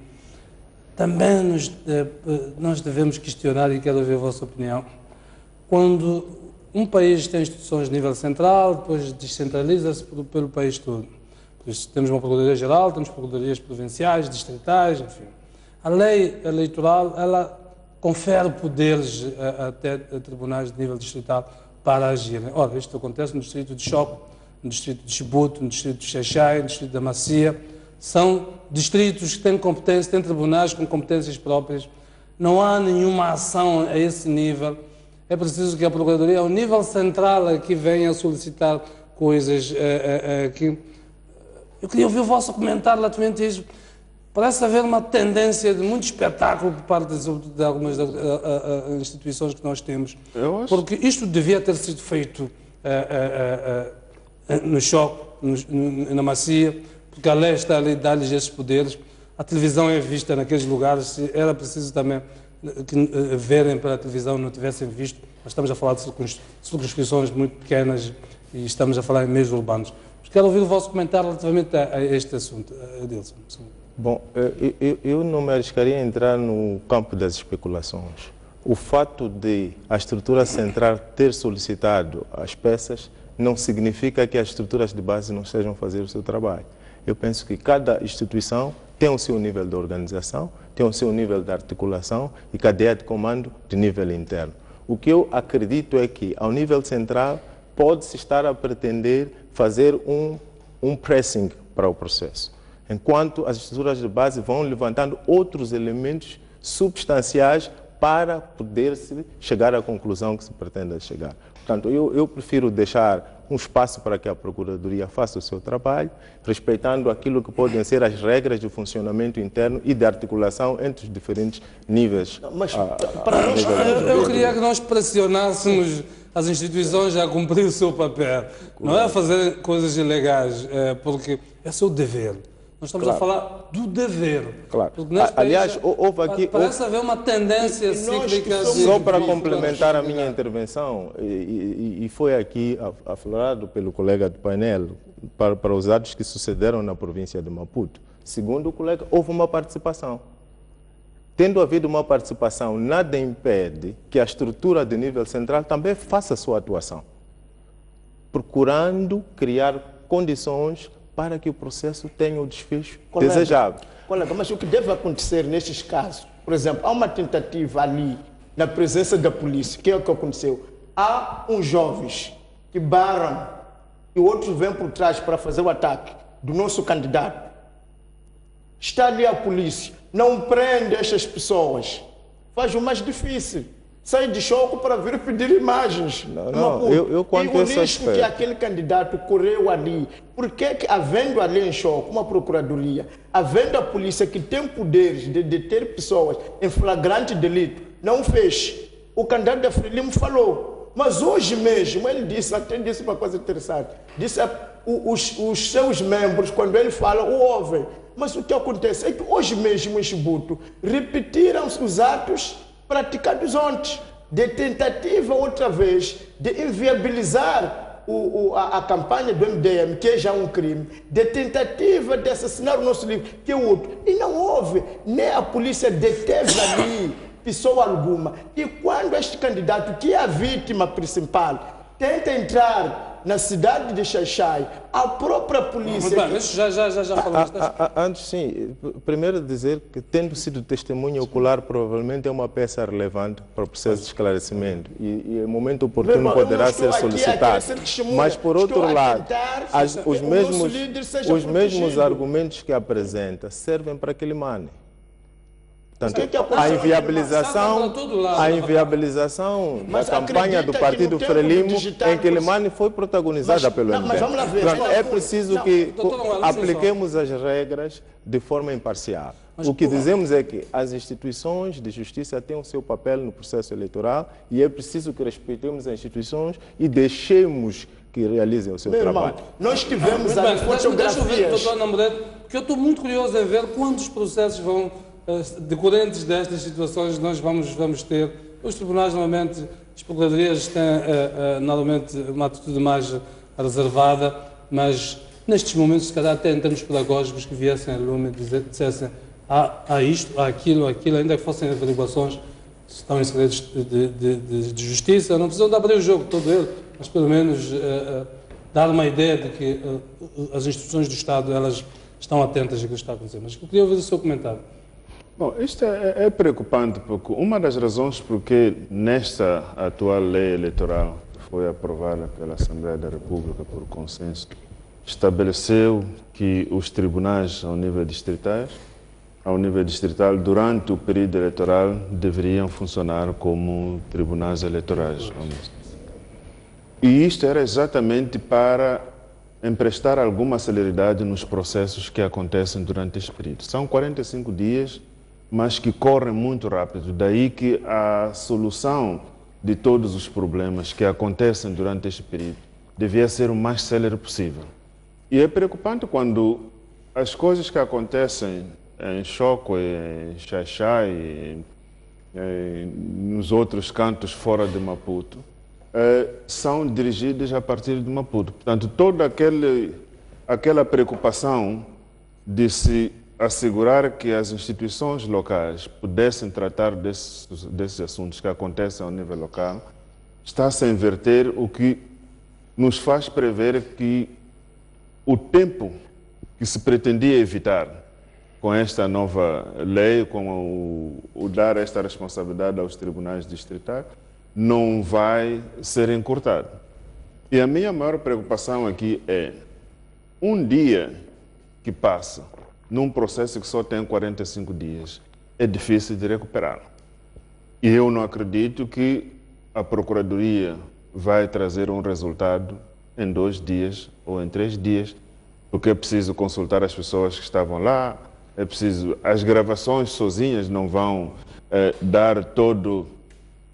também nós devemos questionar, e quero ouvir a vossa opinião, quando um país tem instituições de nível central, depois descentraliza-se pelo país todo. Por isso, temos uma Procuradoria-Geral, temos Procuradorias provinciais, distritais, enfim. A lei eleitoral, ela confere poderes até a tribunais de nível distrital para agirem. Ora, isto acontece no distrito de Choco, no distrito de Chibuto, no distrito de Xaixai, no distrito da Macia. São distritos que têm competência, têm tribunais com competências próprias. Não há nenhuma ação a esse nível. É preciso que a Procuradoria, ao nível central, aqui venha solicitar coisas aqui. Eu queria ouvir o vosso comentário relativamente a isso. Parece haver uma tendência de muito espetáculo por parte de algumas instituições que nós temos. Porque isto devia ter sido feito no Choque, na Macia, porque a lei está ali, dá-lhes esses poderes. A televisão é vista naqueles lugares, era preciso também que verem pela televisão, não tivessem visto. Nós estamos a falar de circunscrições muito pequenas e estamos a falar em meios urbanos. Mas quero ouvir o vosso comentário relativamente a este assunto, Adilson. Bom, eu não me arriscaria a entrar no campo das especulações. O fato de a estrutura central ter solicitado as peças não significa que as estruturas de base não estejam a fazer o seu trabalho. Eu penso que cada instituição tem o seu nível de organização, tem o seu nível de articulação e cadeia de comando de nível interno. O que eu acredito é que, ao nível central, pode-se estar a pretender fazer um pressing para o processo, enquanto as estruturas de base vão levantando outros elementos substanciais para poder-se chegar à conclusão que se pretende chegar. Portanto, eu prefiro deixar um espaço para que a Procuradoria faça o seu trabalho, respeitando aquilo que podem ser as regras de funcionamento interno e de articulação entre os diferentes níveis. Mas para nós, eu queria que nós pressionássemos as instituições a cumprir o seu papel, não é a fazer coisas ilegais, porque é seu dever. Nós estamos a falar do dever. Claro. Aliás, houve aqui... Parece haver uma tendência cíclica... Só para complementar a minha intervenção, e foi aqui aflorado pelo colega do painel, para os atos que sucederam na província de Maputo. Segundo o colega, houve uma participação. Tendo havido uma participação, nada impede que a estrutura de nível central também faça a sua atuação, procurando criar condições para que o processo tenha o desfecho desejável. Colega, mas o que deve acontecer nestes casos? Por exemplo, há uma tentativa ali, na presença da polícia. O que é o que aconteceu? Há uns jovens que barram e outros vêm por trás para fazer o ataque do nosso candidato. Está ali a polícia, não prende estas pessoas, faz o mais difícil. Sai de Choco para vir pedir imagens. Eu quanto e o risco que aquele candidato correu ali. Por que, havendo ali em Choco uma procuradoria, havendo a polícia que tem poderes de deter pessoas em flagrante delito, não fez? O candidato da Frelimo falou. Mas hoje mesmo, ele disse, até disse uma coisa interessante, disse os seus membros, quando ele fala, o ouvem. Mas o que acontece é que hoje mesmo em Chibuto, repetiram-se os atos praticados ontem, de tentativa outra vez de inviabilizar a campanha do MDM, que é já um crime, de tentativa de assassinar o nosso líder, que é outro. E não houve, nem a polícia deteve ali pessoa alguma. E quando este candidato, que é a vítima principal, tenta entrar na cidade de Xai-Xai, a própria polícia... Muito bem, mas já falamos. Antes, sim, primeiro dizer que, tendo sido testemunha ocular, provavelmente é uma peça relevante para o processo de esclarecimento e em momento oportuno poderá ser solicitado. Mas, por outro lado, os mesmos argumentos que apresenta servem para que ele mane. Portanto, a inviabilização da campanha do Partido Frelimo em Quelimane foi protagonizada pelo MDM. Mas vamos lá ver. É preciso que apliquemos as regras de forma imparcial. O que dizemos é que as instituições de justiça têm o seu papel no processo eleitoral e é preciso que respeitemos as instituições e deixemos que realizem o seu trabalho. Irmão, nós tivemos as fotografias. Deixa eu ver, doutor Namoreto, porque eu estou muito curioso em ver quantos processos vão decorrentes destas situações nós vamos ter. Os tribunais, normalmente, as procuradorias têm normalmente uma atitude mais reservada, mas nestes momentos, se calhar até em termos pedagógicos, que viessem a lume e dissessem há isto, há aquilo, ainda que fossem averiguações, estão em segredos de justiça, não precisam de abrir o jogo todo ele, mas pelo menos dar uma ideia de que as instituições do Estado, elas estão atentas ao que está a acontecer. Mas eu queria ouvir o seu comentário. Bom, isto é preocupante, porque uma das razões porque nesta atual lei eleitoral, que foi aprovada pela Assembleia da República por consenso, estabeleceu que os tribunais ao nível distrital, durante o período eleitoral, deveriam funcionar como tribunais eleitorais. E isto era exatamente para emprestar alguma celeridade nos processos que acontecem durante este período. São 45 dias, mas que correm muito rápido. Daí que a solução de todos os problemas que acontecem durante este período devia ser o mais célere possível. E é preocupante quando as coisas que acontecem em Choco, em Xai-Xai, nos outros cantos fora de Maputo, são dirigidas a partir de Maputo. Portanto, toda aquela preocupação de se assegurar que as instituições locais pudessem tratar desses assuntos que acontecem ao nível local está-se a inverter, o que nos faz prever que o tempo que se pretendia evitar com esta nova lei, com o dar esta responsabilidade aos tribunais distritais, não vai ser encurtado. E a minha maior preocupação aqui é um dia que passa num processo que só tem 45 dias, é difícil de recuperar. E eu não acredito que a Procuradoria vai trazer um resultado em 2 dias ou em 3 dias, porque é preciso consultar as pessoas que estavam lá, é preciso... As gravações sozinhas não vão dar todo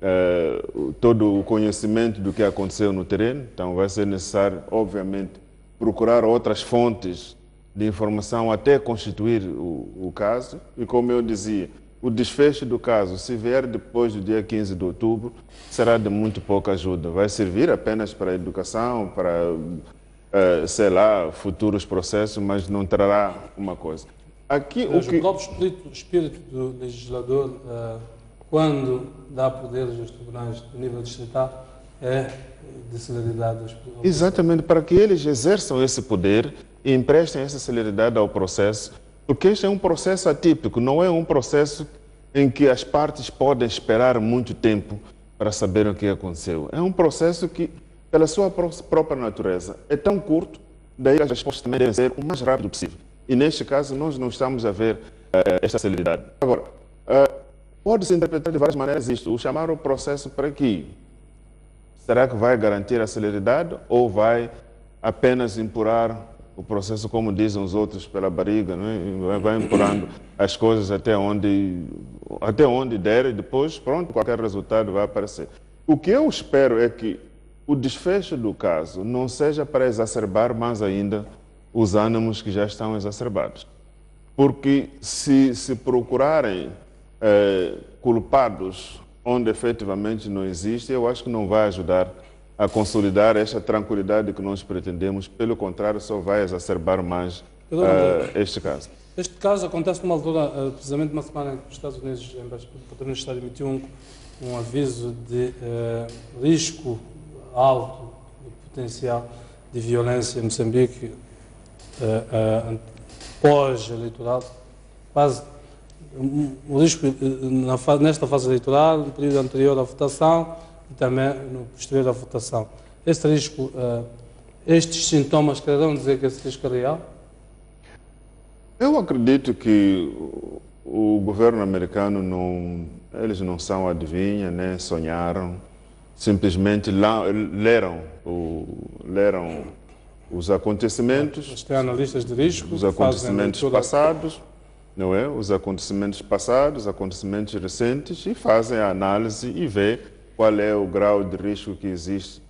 o conhecimento do que aconteceu no terreno, então vai ser necessário, obviamente, procurar outras fontes de informação até constituir o caso. E como eu dizia, o desfecho do caso, se vier depois do dia 15 de outubro, será de muito pouca ajuda. Vai servir apenas para a educação, para, sei lá, futuros processos, mas não trará uma coisa. Aqui, o próprio espírito do legislador, quando dá poderes aos tribunais do nível distrital, é de celeridade. Exatamente, para que eles exerçam esse poder e emprestem essa celeridade ao processo, porque este é um processo atípico, não é um processo em que as partes podem esperar muito tempo para saber o que aconteceu. É um processo que, pela sua própria natureza, é tão curto, daí as respostas também devem ser o mais rápido possível. E neste caso, nós não estamos a ver esta celeridade. Agora, pode-se interpretar de várias maneiras isto. O chamar o processo para quê? Será que vai garantir a celeridade ou vai apenas empurrar o processo, como dizem os outros, pela barriga, não é? Vai empurrando as coisas até onde der e depois, pronto, qualquer resultado vai aparecer. O que eu espero é que o desfecho do caso não seja para exacerbar mais ainda os ânimos que já estão exacerbados. Porque se procurarem culpados onde efetivamente não existe, eu acho que não vai ajudar a consolidar esta tranquilidade que nós pretendemos. Pelo contrário, só vai exacerbar mais este caso. Este caso acontece numa altura, precisamente uma semana em que os Estados Unidos, o Departamento de Estado emitiu um aviso de risco alto, potencial, de violência em Moçambique pós-eleitoral, o risco nesta fase eleitoral, no período anterior à votação e também no posterior à votação. Este risco, estes sintomas quererão dizer que esse risco é real? Eu acredito que o governo americano eles não são adivinha, nem sonharam, simplesmente leram os acontecimentos, eles têm analistas de risco, os acontecimentos passados, não é? Os acontecimentos passados, acontecimentos recentes, e fazem a análise e vê qual é o grau de risco que existe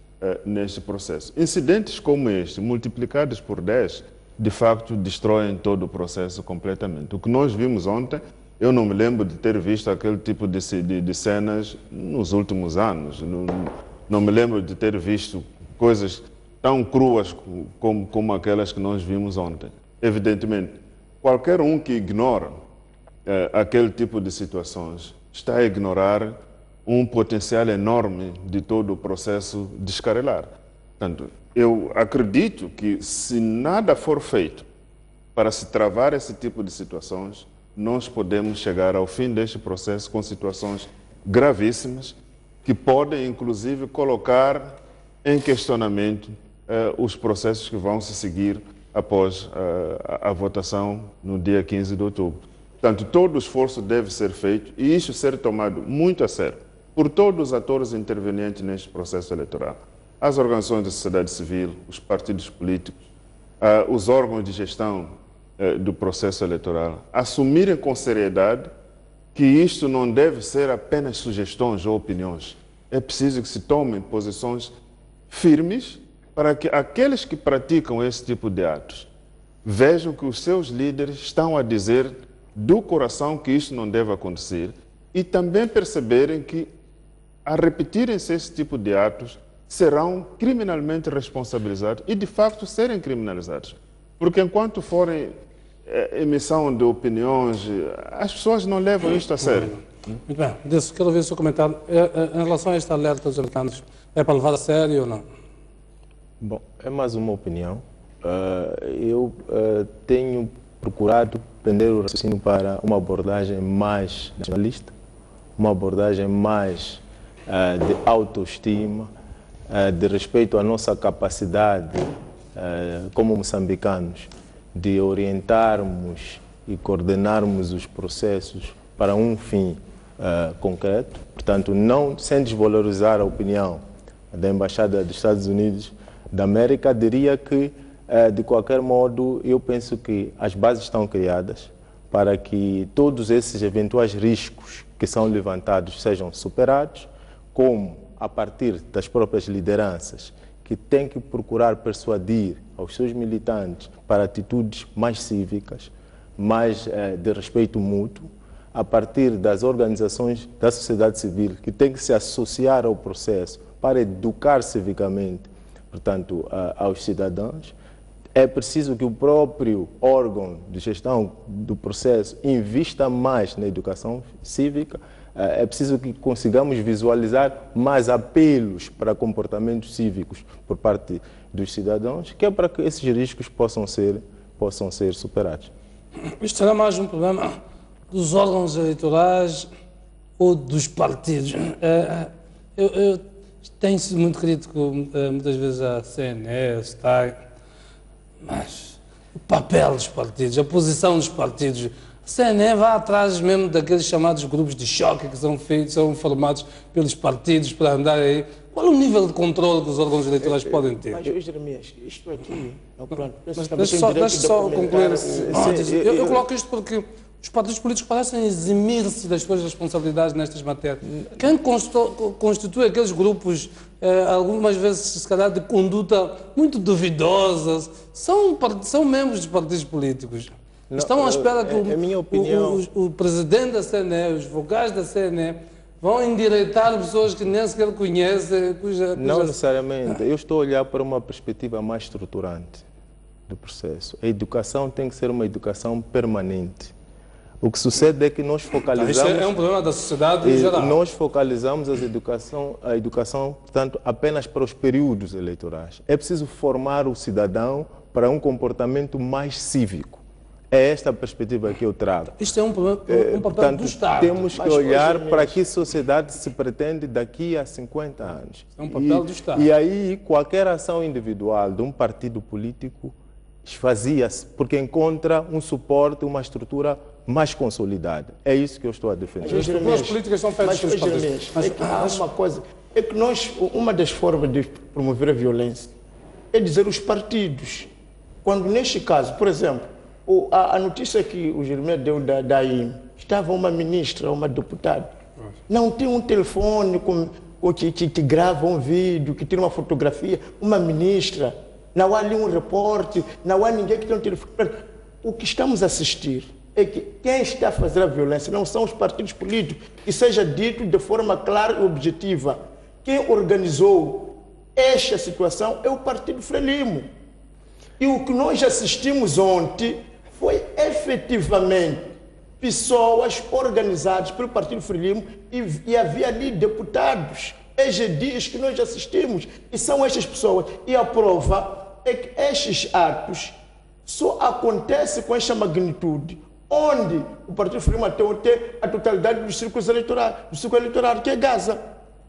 neste processo. Incidentes como este, multiplicados por 10, de facto destroem todo o processo completamente. O que nós vimos ontem, eu não me lembro de ter visto aquele tipo de cenas nos últimos anos. Não me lembro de ter visto coisas tão cruas como aquelas que nós vimos ontem. Evidentemente, qualquer um que ignora aquele tipo de situações está a ignorar um potencial enorme de todo o processo descarrilar. Portanto, eu acredito que se nada for feito para se travar esse tipo de situações, nós podemos chegar ao fim deste processo com situações gravíssimas que podem, inclusive, colocar em questionamento os processos que vão se seguir após a votação no dia 15 de outubro. Portanto, todo o esforço deve ser feito e isso ser tomado muito a sério por todos os atores intervenientes neste processo eleitoral. As organizações da sociedade civil, os partidos políticos, os órgãos de gestão do processo eleitoral, assumirem com seriedade que isto não deve ser apenas sugestões ou opiniões. É preciso que se tomem posições firmes para que aqueles que praticam esse tipo de atos vejam que os seus líderes estão a dizer do coração que isto não deve acontecer e também perceberem que, a repetirem-se esse tipo de atos, serão criminalmente responsabilizados e, de facto, serem criminalizados. Porque enquanto forem emissão de opiniões, as pessoas não levam isto a sério. Muito bem. Quero ouvir o seu comentário. Em relação a este alerta dos americanos, é para levar a sério ou não? Bom, é mais uma opinião. Eu tenho procurado prender o raciocínio para uma abordagem mais nacionalista, uma abordagem mais de autoestima, de respeito à nossa capacidade como moçambicanos de orientarmos e coordenarmos os processos para um fim concreto. Portanto, não sem desvalorizar a opinião da Embaixada dos Estados Unidos da América, diria que, de qualquer modo, eu penso que as bases estão criadas para que todos esses eventuais riscos que são levantados sejam superados, como a partir das próprias lideranças, que têm que procurar persuadir aos seus militantes para atitudes mais cívicas, mais de respeito mútuo, a partir das organizações da sociedade civil, que têm que se associar ao processo para educar civicamente, portanto, aos cidadãos. É preciso que o próprio órgão de gestão do processo invista mais na educação cívica. É preciso que consigamos visualizar mais apelos para comportamentos cívicos por parte dos cidadãos, que é para que esses riscos possam ser superados. Isto será mais um problema dos órgãos eleitorais ou dos partidos? Eu tenho sido muito crítico muitas vezes à CNE, à STAI, mas o papel dos partidos, a posição dos partidos. A CNE vai atrás mesmo daqueles chamados grupos de choque que são formados pelos partidos para andar aí. Qual é o nível de controle que os órgãos eleitorais podem ter? Mas, Jeremias, isto aqui é o plano. Deixa só concluir. Eu coloco isto porque os partidos políticos parecem eximir-se das suas responsabilidades nestas matérias. Quem constitui aqueles grupos, algumas vezes, se calhar, de conduta muito duvidosa, são membros dos partidos políticos. Não, estão à espera que o presidente da CNE, os vocais da CNE, vão endireitar pessoas que nem sequer conhecem. Não necessariamente. Eu estou a olhar para uma perspectiva mais estruturante do processo. A educação tem que ser uma educação permanente. O que sucede é que nós focalizamos... Isso é um problema da sociedade em geral. Nós focalizamos a educação, portanto, apenas para os períodos eleitorais. É preciso formar o cidadão para um comportamento mais cívico. É esta a perspectiva que eu trago. Isto é um papel portanto, do Estado. Temos que olhar para que sociedade se pretende daqui a 50 anos. É um papel do Estado. E aí, qualquer ação individual de um partido político esvazia-se, porque encontra um suporte, uma estrutura mais consolidada. É isso que eu estou a defender. As estruturas políticas são feitas pelos partidos. Há uma coisa, é que uma das formas de promover a violência é dizer os partidos. Quando neste caso, por exemplo, a notícia que o Jeremias deu da AIM, estava uma ministra, uma deputada, não tem um telefone que grava um vídeo, que tira uma fotografia, uma ministra, não há ali um repórter, não há ninguém que tem um telefone. O que estamos a assistir é que quem está a fazer a violência não são os partidos políticos, que seja dito de forma clara e objetiva. Quem organizou esta situação é o Partido Frelimo. E o que nós assistimos ontem foi efetivamente pessoas organizadas pelo Partido Frelimo e havia ali deputados, dias que nós assistimos, e são estas pessoas. E a prova é que estes atos só acontecem com esta magnitude onde o Partido Frelimo tem a totalidade dos círculos eleitorais, do círculo eleitoral, que é Gaza.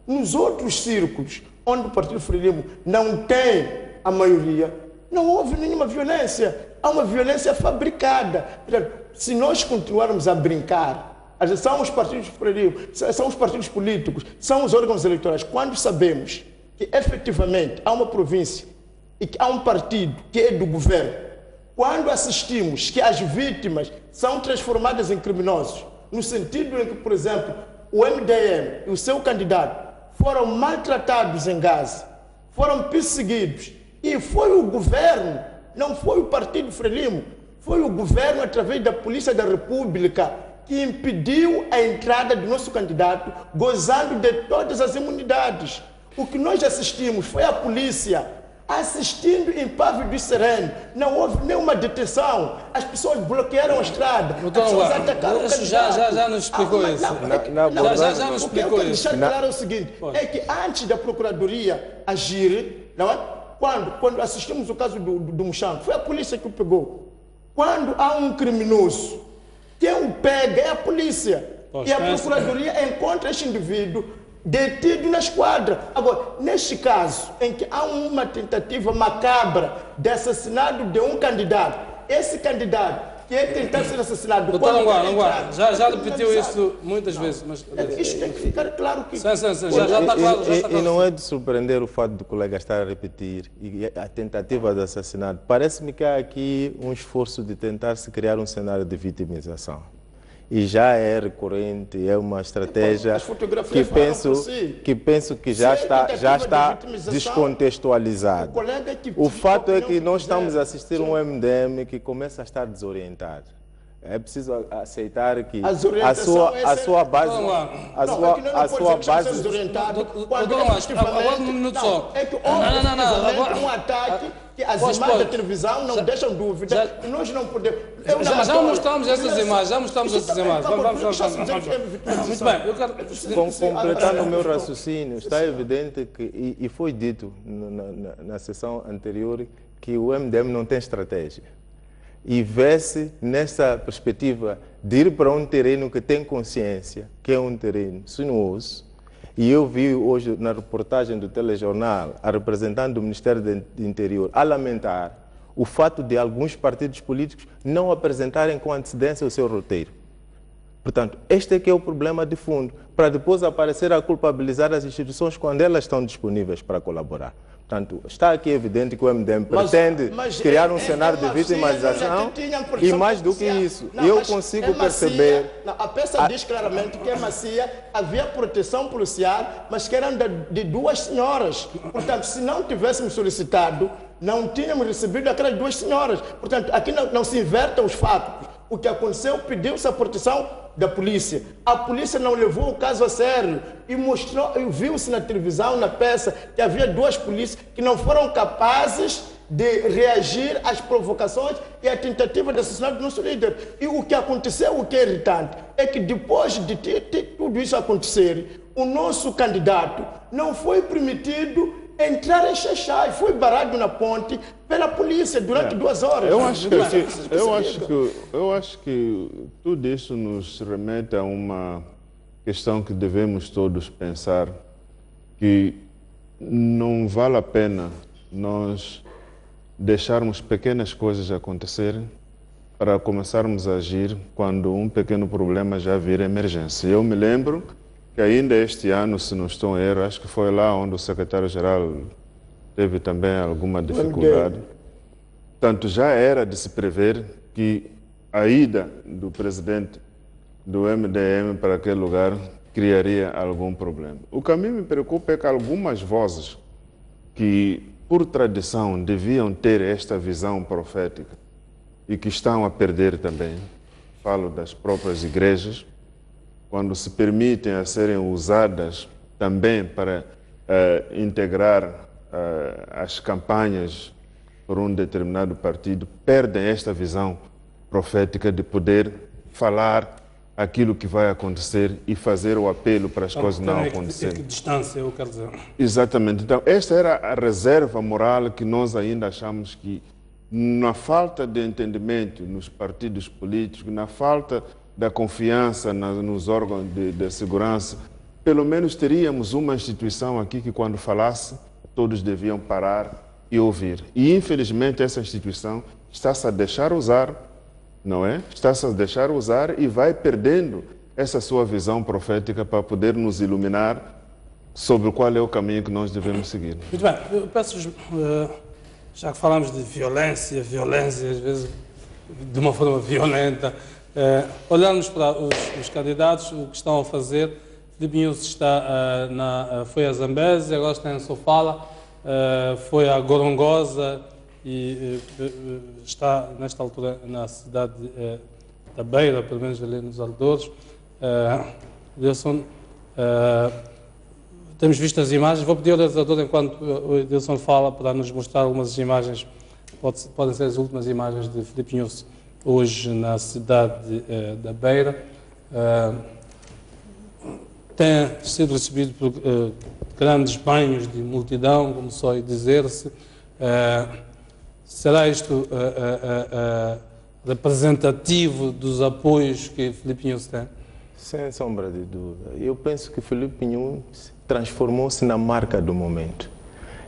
Nos outros círculos, onde o Partido Frelimo não tem a maioria, não houve nenhuma violência. Há uma violência fabricada. Se nós continuarmos a brincar, são os partidos Frelimo, são os partidos políticos, são os órgãos eleitorais, quando sabemos que efetivamente há uma província e que há um partido que é do governo, quando assistimos que as vítimas são transformadas em criminosos, no sentido em que, por exemplo, o MDM e o seu candidato foram maltratados em Gaza, foram perseguidos, e foi o governo, não foi o Partido Frelimo, foi o governo, através da Polícia da República, que impediu a entrada do nosso candidato, gozando de todas as imunidades. O que nós assistimos foi a polícia assistindo em Pave do Sereno. Não houve nenhuma detenção. As pessoas bloquearam a estrada. As pessoas atacaram o candidato. Já nos explicou isso. Já nos explicou isso. Deixar claro é o seguinte, é que antes da Procuradoria agir, não é? Quando assistimos o caso do Muxango, foi a polícia que o pegou. Quando há um criminoso, quem o pega é a polícia. E a Procuradoria encontra este indivíduo detido na esquadra. Agora, neste caso, em que há uma tentativa macabra de assassinato de um candidato, esse candidato que é tentar ser assassinado... Doutor Anguá, já repetiu isso muitas vezes. Mas... Isto tem que ficar claro que... Já está claro. E não é de surpreender o fato do colega estar a repetir e a tentativa de assassinato. Parece-me que há aqui um esforço de tentar se criar um cenário de vitimização. E já é recorrente, é uma estratégia que penso que já está descontextualizado. O fato é que nós estamos a assistir um MDM que começa a estar desorientado. É preciso aceitar que a sua base... Agora um minuto só. É que houve um ataque que as imagens da televisão não deixam dúvida. Nós não podemos... Já mostramos essas imagens, Muito bem, eu quero... Completando o meu raciocínio, está evidente que, e foi dito na sessão anterior, que o MDM não tem estratégia. E vê-se nessa perspectiva de ir para um terreno que tem consciência, que é um terreno sinuoso. E eu vi hoje na reportagem do telejornal a representante do Ministério do Interior a lamentar o fato de alguns partidos políticos não apresentarem com antecedência o seu roteiro. Portanto, este é que é o problema de fundo, para depois aparecer a culpabilizar as instituições quando elas estão disponíveis para colaborar. Portanto, está aqui evidente que o MDM pretende criar um cenário de vitimização e mais do que isso, eu consigo perceber... A peça diz claramente que é macia, havia proteção policial, mas que eram de duas senhoras. Portanto, se não tivéssemos solicitado, não tínhamos recebido aquelas duas senhoras. Portanto, aqui não se invertam os fatos. O que aconteceu, pediu-se a proteção da polícia. A polícia não levou o caso a sério e mostrou, viu-se na televisão, na peça, que havia duas polícias que não foram capazes de reagir às provocações e à tentativa de assassinato do nosso líder. E o que aconteceu, o que é irritante, é que depois de ter tudo isso acontecer, o nosso candidato não foi permitido entrar em Xaxai, foi barrado na ponte pela polícia durante 2 horas. Eu acho que tudo isso nos remete a uma questão que devemos todos pensar, que não vale a pena nós deixarmos pequenas coisas acontecerem para começarmos a agir quando um pequeno problema já vira emergência. Eu me lembro que ainda este ano, se não estou em erro, acho que foi lá onde o secretário-geral teve também alguma dificuldade. Portanto, já era de se prever que a ida do presidente do MDM para aquele lugar criaria algum problema. O que a mim me preocupa é que algumas vozes que, por tradição, deviam ter esta visão profética e que estão a perder também, falo das próprias igrejas, quando se permitem a serem usadas também para integrar as campanhas por um determinado partido, perdem esta visão profética de poder falar aquilo que vai acontecer e fazer o apelo para as coisas não acontecerem. Que distância, eu quero dizer. Exatamente. Então, esta era a reserva moral que nós ainda achamos que, na falta de entendimento nos partidos políticos, na falta da confiança nos órgãos de segurança, pelo menos teríamos uma instituição aqui que, quando falasse, todos deviam parar e ouvir. E, infelizmente, essa instituição está-se a deixar usar, não é? Está-se a deixar usar e vai perdendo essa sua visão profética para poder nos iluminar sobre qual é o caminho que nós devemos seguir. Muito bem, eu peço, já que falamos de violência, às vezes de uma forma violenta, olharmos para os candidatos, o que estão a fazer. Filipe Nhusi está foi a Zambésia, agora está em Sofala, foi a Gorongosa e está nesta altura na cidade da Beira, pelo menos ali nos Aldores. Edilson, temos visto as imagens, vou pedir ao realizador, enquanto o Edilson fala, para nos mostrar algumas imagens, podem ser as últimas imagens de Filipe Nhusi hoje na cidade da Beira. Tem sido recebido por grandes banhos de multidão, como só dizer-se. Será isto representativo dos apoios que Filipe Nhusi tem? Sem sombra de dúvida. Eu penso que Filipe Nhusi transformou-se na marca do momento.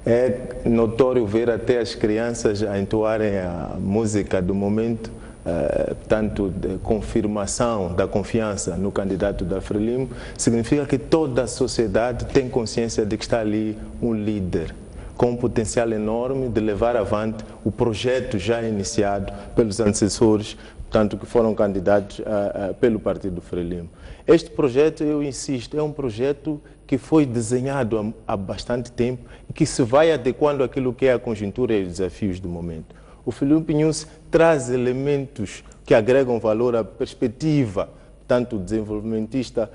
É notório ver até as crianças a entoarem a música do momento, tanto de confirmação da confiança no candidato da Frelimo, significa que toda a sociedade tem consciência de que está ali um líder com um potencial enorme de levar avante o projeto já iniciado pelos antecessores, tanto que foram candidatos pelo partido Frelimo. Este projeto, eu insisto, é um projeto que foi desenhado há bastante tempo e que se vai adequando àquilo que é a conjuntura e os desafios do momento. O Filipe Nhusi traz elementos que agregam valor à perspectiva, tanto desenvolvimentista,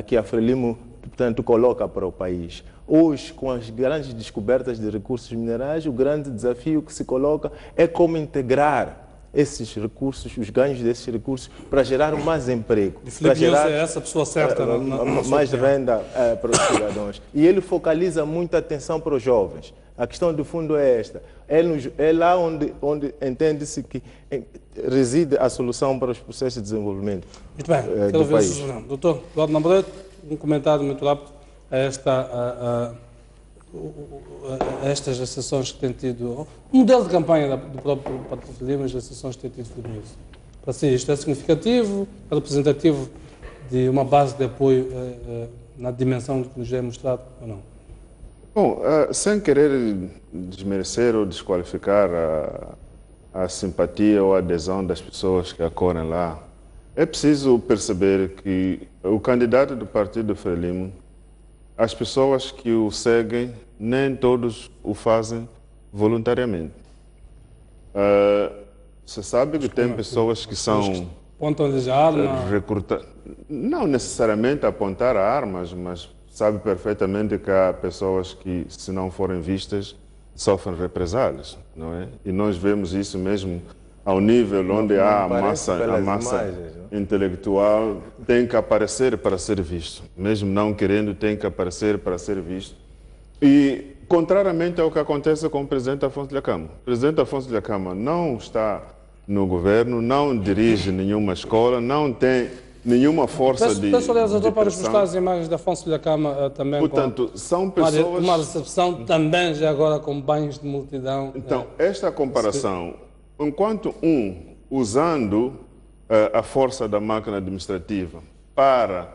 que a Frelimo, portanto, coloca para o país. Hoje, com as grandes descobertas de recursos minerais, o grande desafio que se coloca é como integrar esses recursos, os ganhos desses recursos, para gerar mais emprego. E Filipe Nhusi é essa pessoa certa. Mais renda para os cidadãos. E ele focaliza muita atenção para os jovens. A questão de fundo é esta. É lá onde entende-se que reside a solução para os processos de desenvolvimento. Muito bem, quero ver, doutor Eduardo Namoreto, um comentário muito rápido a estas sessões que tem tido, um modelo de campanha do próprio Partido Frelimo, as sessões que tem tido Filipe Nhusi. Para si, isto é significativo, representativo de uma base de apoio na dimensão que nos é mostrado ou não? Bom, sem querer desmerecer ou desqualificar a simpatia ou a adesão das pessoas que acorrem lá, é preciso perceber que o candidato do Partido Frelimo, as pessoas que o seguem, nem todos o fazem voluntariamente. Você sabe que tem pessoas que são apontam-lhes a arma? Não necessariamente apontar a armas, mas sabe perfeitamente que há pessoas que, se não forem vistas, sofrem represálias, não é? E nós vemos isso mesmo ao nível onde há a massa intelectual tem que aparecer para ser visto. Mesmo não querendo, tem que aparecer para ser visto. E, contrariamente ao que acontece com o presidente Afonso Dhlakama. O presidente Afonso Dhlakama não está no governo, não dirige nenhuma escola, não tem nenhuma força de pressão. Para mostrar as imagens de Afonso Dhlakama também. Portanto, são pessoas... Uma recepção também já agora com banhos de multidão. Então, esta comparação, enquanto usando a força da máquina administrativa para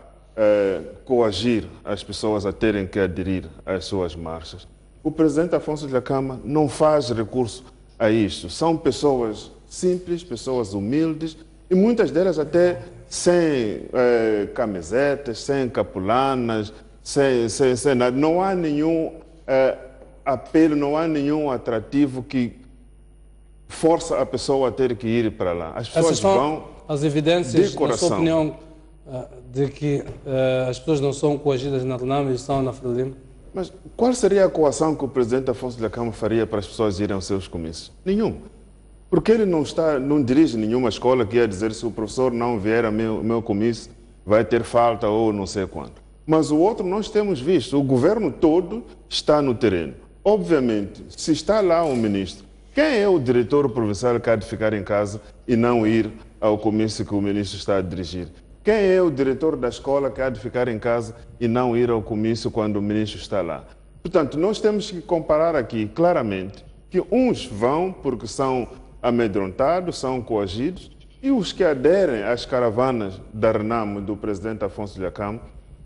coagir as pessoas a terem que aderir às suas marchas, o presidente Afonso Dhlakama não faz recurso a isto. São pessoas simples, pessoas humildes, e muitas delas até sem camisetas, sem capulanas, sem nada. Não há nenhum apelo, não há nenhum atrativo que força a pessoa a ter que ir para lá. As pessoas vão as evidências, na sua opinião, de que as pessoas não são coagidas na RENAM e estão na Frelimo? Mas qual seria a coação que o presidente Afonso Dhlakama faria para as pessoas irem aos seus comícios? Nenhum. Porque ele não dirige nenhuma escola que ia dizer se o professor não vier ao meu comício vai ter falta ou não sei quando. Mas o outro nós temos visto, o governo todo está no terreno. Obviamente, se está lá um ministro, quem é o diretor provincial que há de ficar em casa e não ir ao comício que o ministro está a dirigir? Quem é o diretor da escola que há de ficar em casa e não ir ao comício quando o ministro está lá? Portanto, nós temos que comparar aqui claramente que uns vão porque são amedrontados, são coagidos, e os que aderem às caravanas da RENAM do presidente Afonso Dhlakama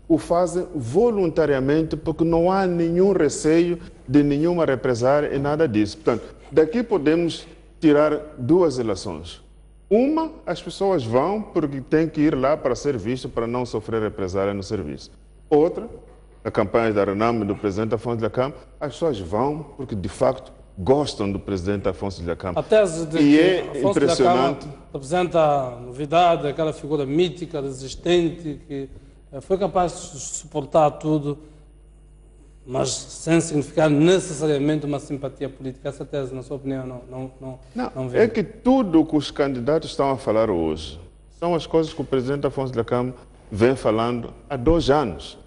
o fazem voluntariamente porque não há nenhum receio de nenhuma represália e nada disso. Portanto, daqui podemos tirar duas ilações. Uma, as pessoas vão porque têm que ir lá para ser visto, para não sofrer represália no serviço. Outra, a campanha da RENAM do presidente Afonso Dhlakama, as pessoas vão porque, de facto, gostam do presidente Afonso Dhlakama. A tese de que Afonso Dhlakama representa novidade, aquela figura mítica, resistente, que foi capaz de suportar tudo, mas sem significar necessariamente uma simpatia política. Essa tese, na sua opinião, não vê? É que tudo o que os candidatos estão a falar hoje são as coisas que o presidente Afonso Dhlakama vem falando há 2 anos.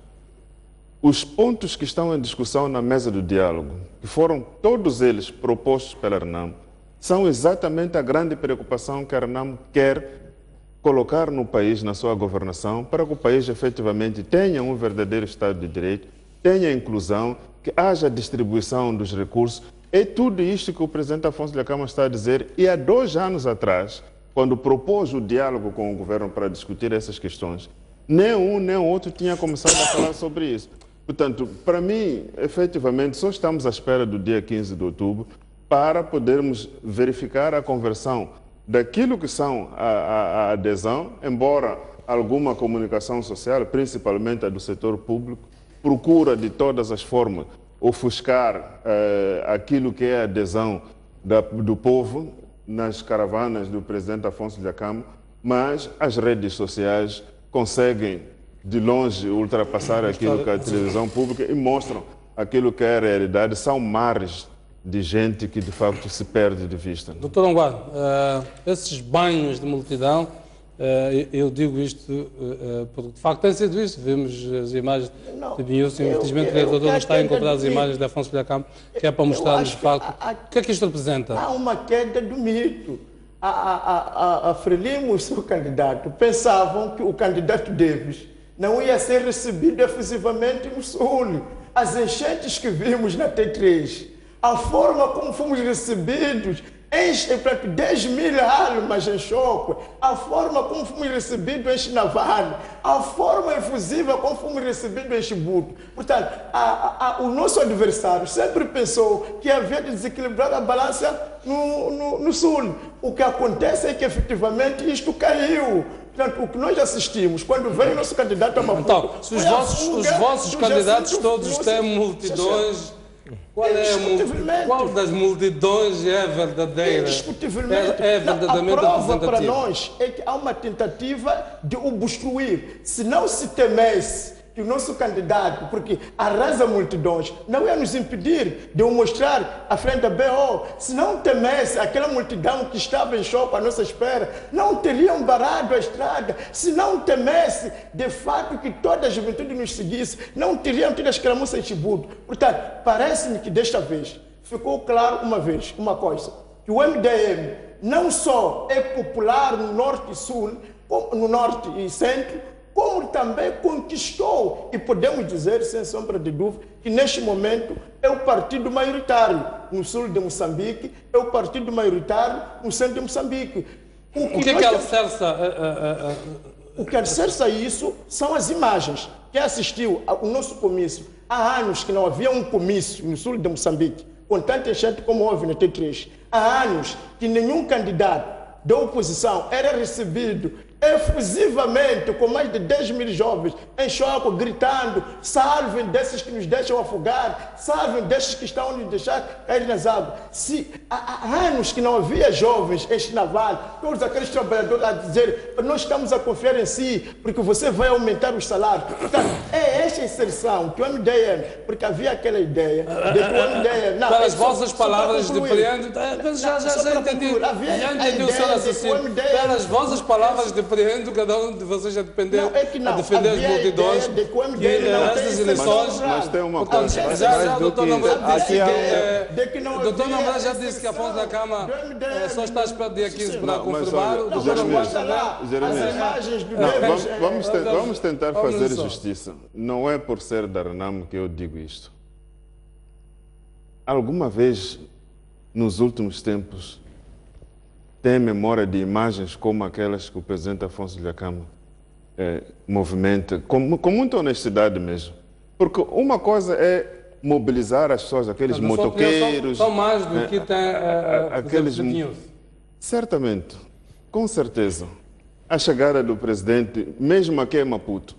Os pontos que estão em discussão na mesa do diálogo, que foram todos eles propostos pela RENAM, são exatamente a grande preocupação que a RENAM quer colocar no país, na sua governação, para que o país efetivamente tenha um verdadeiro Estado de Direito, tenha inclusão, que haja distribuição dos recursos. É tudo isto que o presidente Afonso Dhlakama está a dizer. E há 2 anos atrás, quando propôs o diálogo com o governo para discutir essas questões, nem um nem outro tinha começado a falar sobre isso. Portanto, para mim, efetivamente, só estamos à espera do dia 15 de outubro para podermos verificar a conversão daquilo que são a adesão, embora alguma comunicação social, principalmente a do setor público, procura de todas as formas ofuscar aquilo que é a adesão do povo nas caravanas do presidente Afonso Dhlakama, mas as redes sociais conseguem de longe ultrapassar aquilo que é a televisão pública e mostram aquilo que é a realidade. São mares de gente que de facto se perde de vista. Doutor Anguado, esses banhos de multidão, eu digo isto porque de facto tem sido isso. Vimos as imagens de Biúcio, infelizmente o doutor não está a encontrar as imagens de Afonso Dhlakama, que é para mostrar-nos de facto o que é que isto representa. Há uma queda do mito. A Frelimo e o seu candidato pensavam que o candidato Davis não ia ser recebido efusivamente no Sul. As enchentes que vimos na T3, a forma como fomos recebidos, 10.000 almas em choque, a forma como fomos recebidos em Chinavale, a forma efusiva como fomos recebidos em Chibuto. Portanto, o nosso adversário sempre pensou que havia de desequilibrar a balança no Sul. O que acontece é que efetivamente isto caiu. Portanto, o que nós assistimos, quando vem o nosso candidato a Maputo... Então, se os vossos candidatos todos têm multidões, qual das multidões é verdadeira? Indiscutivelmente. É verdadeiramente a prova representativa. para nós é que há uma tentativa de obstruir. Se não se temesse que o nosso candidato, porque arrasa multidões, não ia nos impedir de o mostrar à frente da BO. Se não temesse aquela multidão que estava em choque à nossa espera, não teriam barrado a estrada. Se não temesse, de fato, que toda a juventude nos seguisse, não teriam tido as caramuças em Chibudo. Portanto, parece-me que desta vez ficou claro uma coisa, que o MDM não só é popular no norte e sul, no norte e centro, como também conquistou, e podemos dizer, sem sombra de dúvida, que neste momento é o partido maioritário no sul de Moçambique, é o partido maioritário no centro de Moçambique. O que alicerça? O que alicerça isso são as imagens. Quem assistiu ao nosso comício, há anos que não havia um comício no sul de Moçambique, com tanta gente como houve na T3. Há anos que nenhum candidato da oposição era recebido efusivamente com mais de 10 mil jovens em choque, gritando: salvem desses que nos deixam afogar, salvem desses que estão a nos deixar cair nas águas. Há anos que não havia jovens em Chinaval, todos aqueles trabalhadores a dizer: nós estamos a confiar em si, porque você vai aumentar os salários. Portanto, é esta inserção que o MDM, porque havia aquela ideia de que o MDM... Não, pelas vossas palavras, depreendo... Já entendi o senhor assassino. Pelas vossas palavras, depreendo, cada um de vocês já dependeu a defender as multidões. Estas eleições... Mas tem uma coisa... Já o doutor Namorado já disse que a fonte da Cama só está esperando dia 15 para confirmar. O doutor Vamos tentar fazer justiça. Não é por ser da Renamo que eu digo isto. Alguma vez, nos últimos tempos, tem memória de imagens como aquelas que o presidente Afonso Dhlakama movimenta, com muita honestidade mesmo. Porque uma coisa é mobilizar as pessoas, aqueles motoqueiros... São mais do que tem aqueles news. Certamente, com certeza, a chegada do presidente, mesmo aqui em Maputo,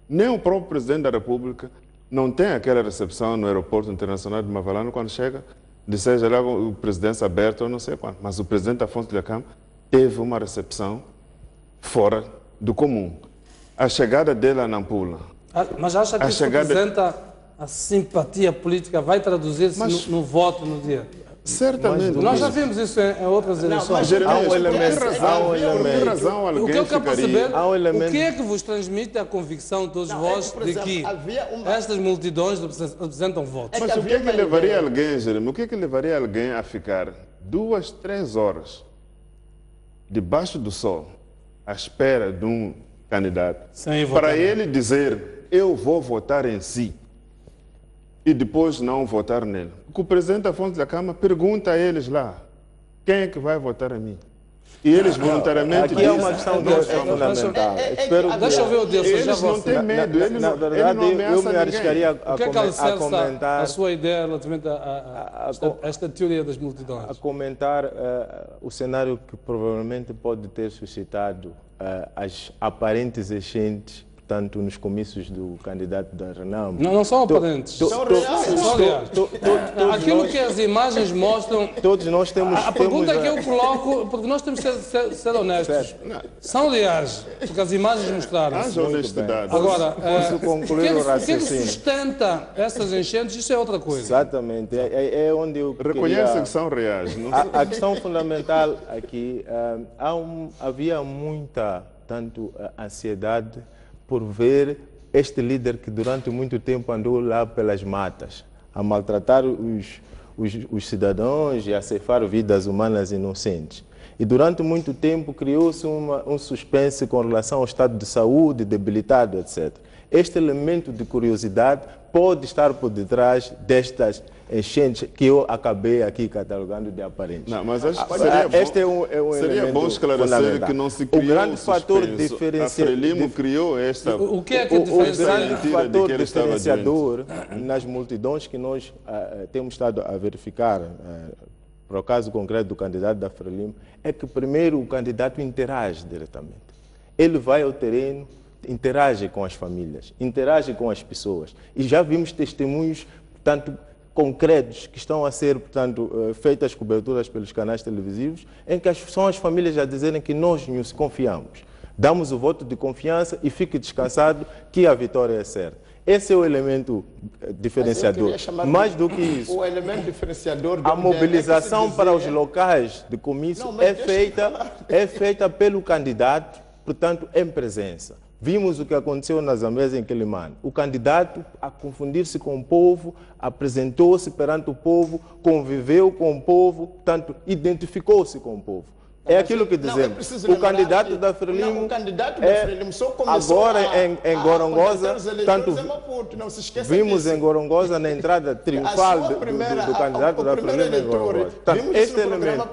nem o próprio presidente da República não tem aquela recepção no aeroporto internacional de Mavalano quando chega, de seja lá o presidente aberto ou não sei quando. Mas o presidente Afonso Dhlakama teve uma recepção fora do comum. A chegada dele a Nampula... Mas acha que isso representa a simpatia política, vai traduzir-se no voto no dia? Certamente. Nós já vimos isso em outras eleições. Há um elemento. O que eu quero perceber, o que é que vos transmite a convicção de todos vós de que estas multidões representam votos? Mas o que é que levaria alguém, Jeremy, o que é que levaria alguém a ficar 2, 3 horas debaixo do sol à espera de um candidato para ele dizer: eu vou votar em si, e depois não votar nele? Porque o presidente Afonso Dhlakama pergunta a eles lá: quem é que vai votar a mim? E eles voluntariamente aqui é uma questão que é fundamental. Deixa eu ver o Deus. Eles não têm medo, ele não ameaça eu me arriscaria a comentar a sua ideia relativamente a esta teoria das multidões. A comentar o cenário que provavelmente pode ter suscitado as aparentes enchentes, tanto nos comícios do candidato da Renamo. Não são aparentes. São reais. Aquilo que as imagens mostram... Todos nós temos... A pergunta que eu coloco, porque nós temos que ser honestos, são reais, porque as imagens mostraram. Haja honestidade. Agora, o que sustenta essas enchentes, isso é outra coisa. Exatamente. É onde eu reconhece que são reais. Não? A questão fundamental aqui, havia muita, tanto ansiedade por ver este líder que durante muito tempo andou lá pelas matas, a maltratar os cidadãos e a ceifar vidas humanas inocentes. E durante muito tempo criou-se um suspense com relação ao estado de saúde, debilitado, etc. Este elemento de curiosidade pode estar por detrás destas enchentes que eu acabei aqui catalogando de aparentes. Não, mas acho que seria bom esclarecer que não se criou o grande fator diferenciador. A Frelimo criou esta... O que é que diferencia? O grande fator diferenciador nas multidões que nós temos estado a verificar, para o caso concreto do candidato da Frelimo, é que primeiro o candidato interage diretamente. Ele vai ao terreno, interage com as famílias, interage com as pessoas. E já vimos testemunhos, portanto, concretos que estão a ser, portanto, feitas coberturas pelos canais televisivos, em que são as famílias a dizerem que nós nos confiamos. Damos o voto de confiança e fique descansado que a vitória é certa. Esse é o elemento diferenciador. Mais do que isso, o elemento diferenciador a mobilização para os locais de comício é feita pelo candidato, portanto, em presença. Vimos o que aconteceu na Zambésia em Quelimane. O candidato, a confundir-se com o povo, apresentou-se perante o povo, conviveu com o povo, portanto, identificou-se com o povo. É aquilo que dizemos. O candidato da Frelimo só começou agora em Gorongosa, tanto não se esqueça vimos disso. em Gorongosa na entrada triunfal do candidato da Frelimo em Gorongosa. Portanto, este elemento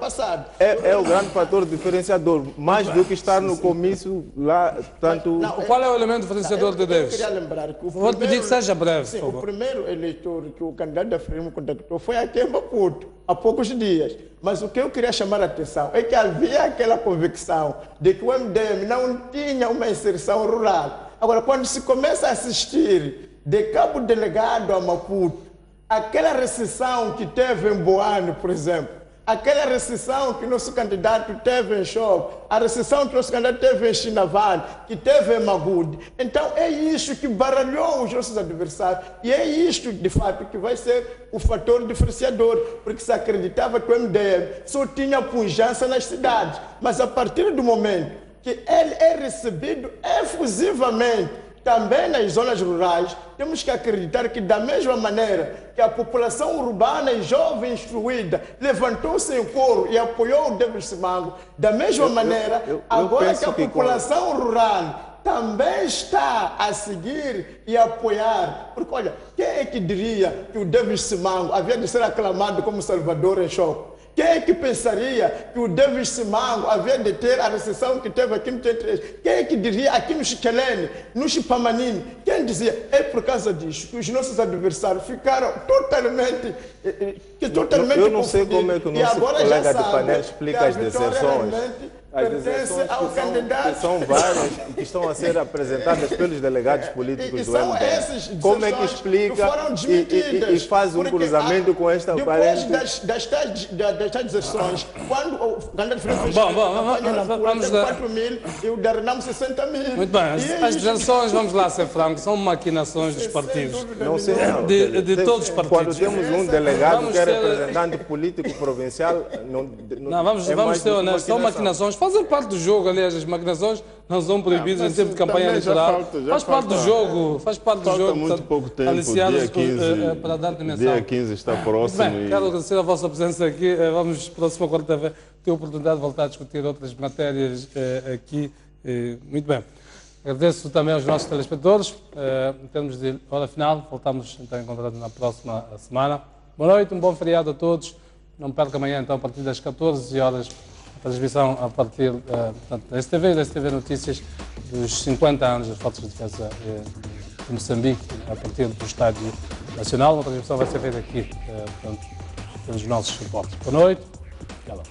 é o grande fator diferenciador, mais do que estar no comício lá, tanto... Qual é o elemento diferenciador de Deus? Eu queria lembrar que vou pedir que seja breve. Sim, o primeiro eleitor que o candidato da Frelimo contactou foi aqui em Maputo, há poucos dias. Mas o que eu queria chamar a atenção é que havia aquela convicção de que o MDM não tinha uma inserção rural. Agora, quando se começa a assistir de Cabo Delegado a Maputo, aquela recessão que teve em Boane, por exemplo, aquela recessão que nosso candidato teve em Choque, a recessão que nosso candidato teve em Chinaval, que teve em Magude. Então é isso que baralhou os nossos adversários e é isto, de fato, que vai ser o fator diferenciador, porque se acreditava que o MDM só tinha pujança nas cidades, mas a partir do momento que ele é recebido efusivamente também nas zonas rurais, temos que acreditar que da mesma maneira que a população urbana e jovem instruída levantou-se em coro e apoiou o David Simango, da mesma maneira, agora que a população rural também está a seguir e apoiar. Porque, olha, quem é que diria que o David Simango havia de ser aclamado como Salvador em Choque? Quem é que pensaria que o David Simango havia de ter a recessão que teve aqui no T3? Quem é que diria aqui no Chiquelene, no Chipamanini? Quem dizia, é por causa disso que os nossos adversários ficaram totalmente eu não sei como é que o nosso colega de painel explica as deserções. As deserções que são várias e que estão a ser apresentadas pelos delegados políticos do MDM. Como é que explica e faz um cruzamento com esta aparente... Depois das deserções, quando o candidato Fernando fez campanha na Pula, teve 4 mil e o Darnam 60 mil. Muito bem, as deserções, vamos lá ser francos, são maquinações dos partidos. Não sei, de todos os partidos. Quando temos um delegado que é representante político provincial... Não, vamos ser honestos, são maquinações. Fazem parte do jogo, aliás, as maquinações não são proibidas em tempo de campanha eleitoral. Faz parte do jogo, faz parte do jogo. Falta muito pouco tempo, para dar dimensão. Dia 15 está próximo. Bem, quero agradecer a vossa presença aqui. Vamos, próxima quarta-feira, ter a oportunidade de voltar a discutir outras matérias aqui. Muito bem. Agradeço também aos nossos telespectadores. Em termos de hora final, voltamos então a encontrar na próxima semana. Boa noite, um bom feriado a todos. Não perca amanhã, então, a partir das 14 horas, a transmissão a partir da STV e da STV Notícias dos 50 anos das Forças de Defesa de Moçambique, a partir do Estádio Nacional. Uma transmissão vai ser feita aqui, pelos nossos suportes. Boa noite. Até lá.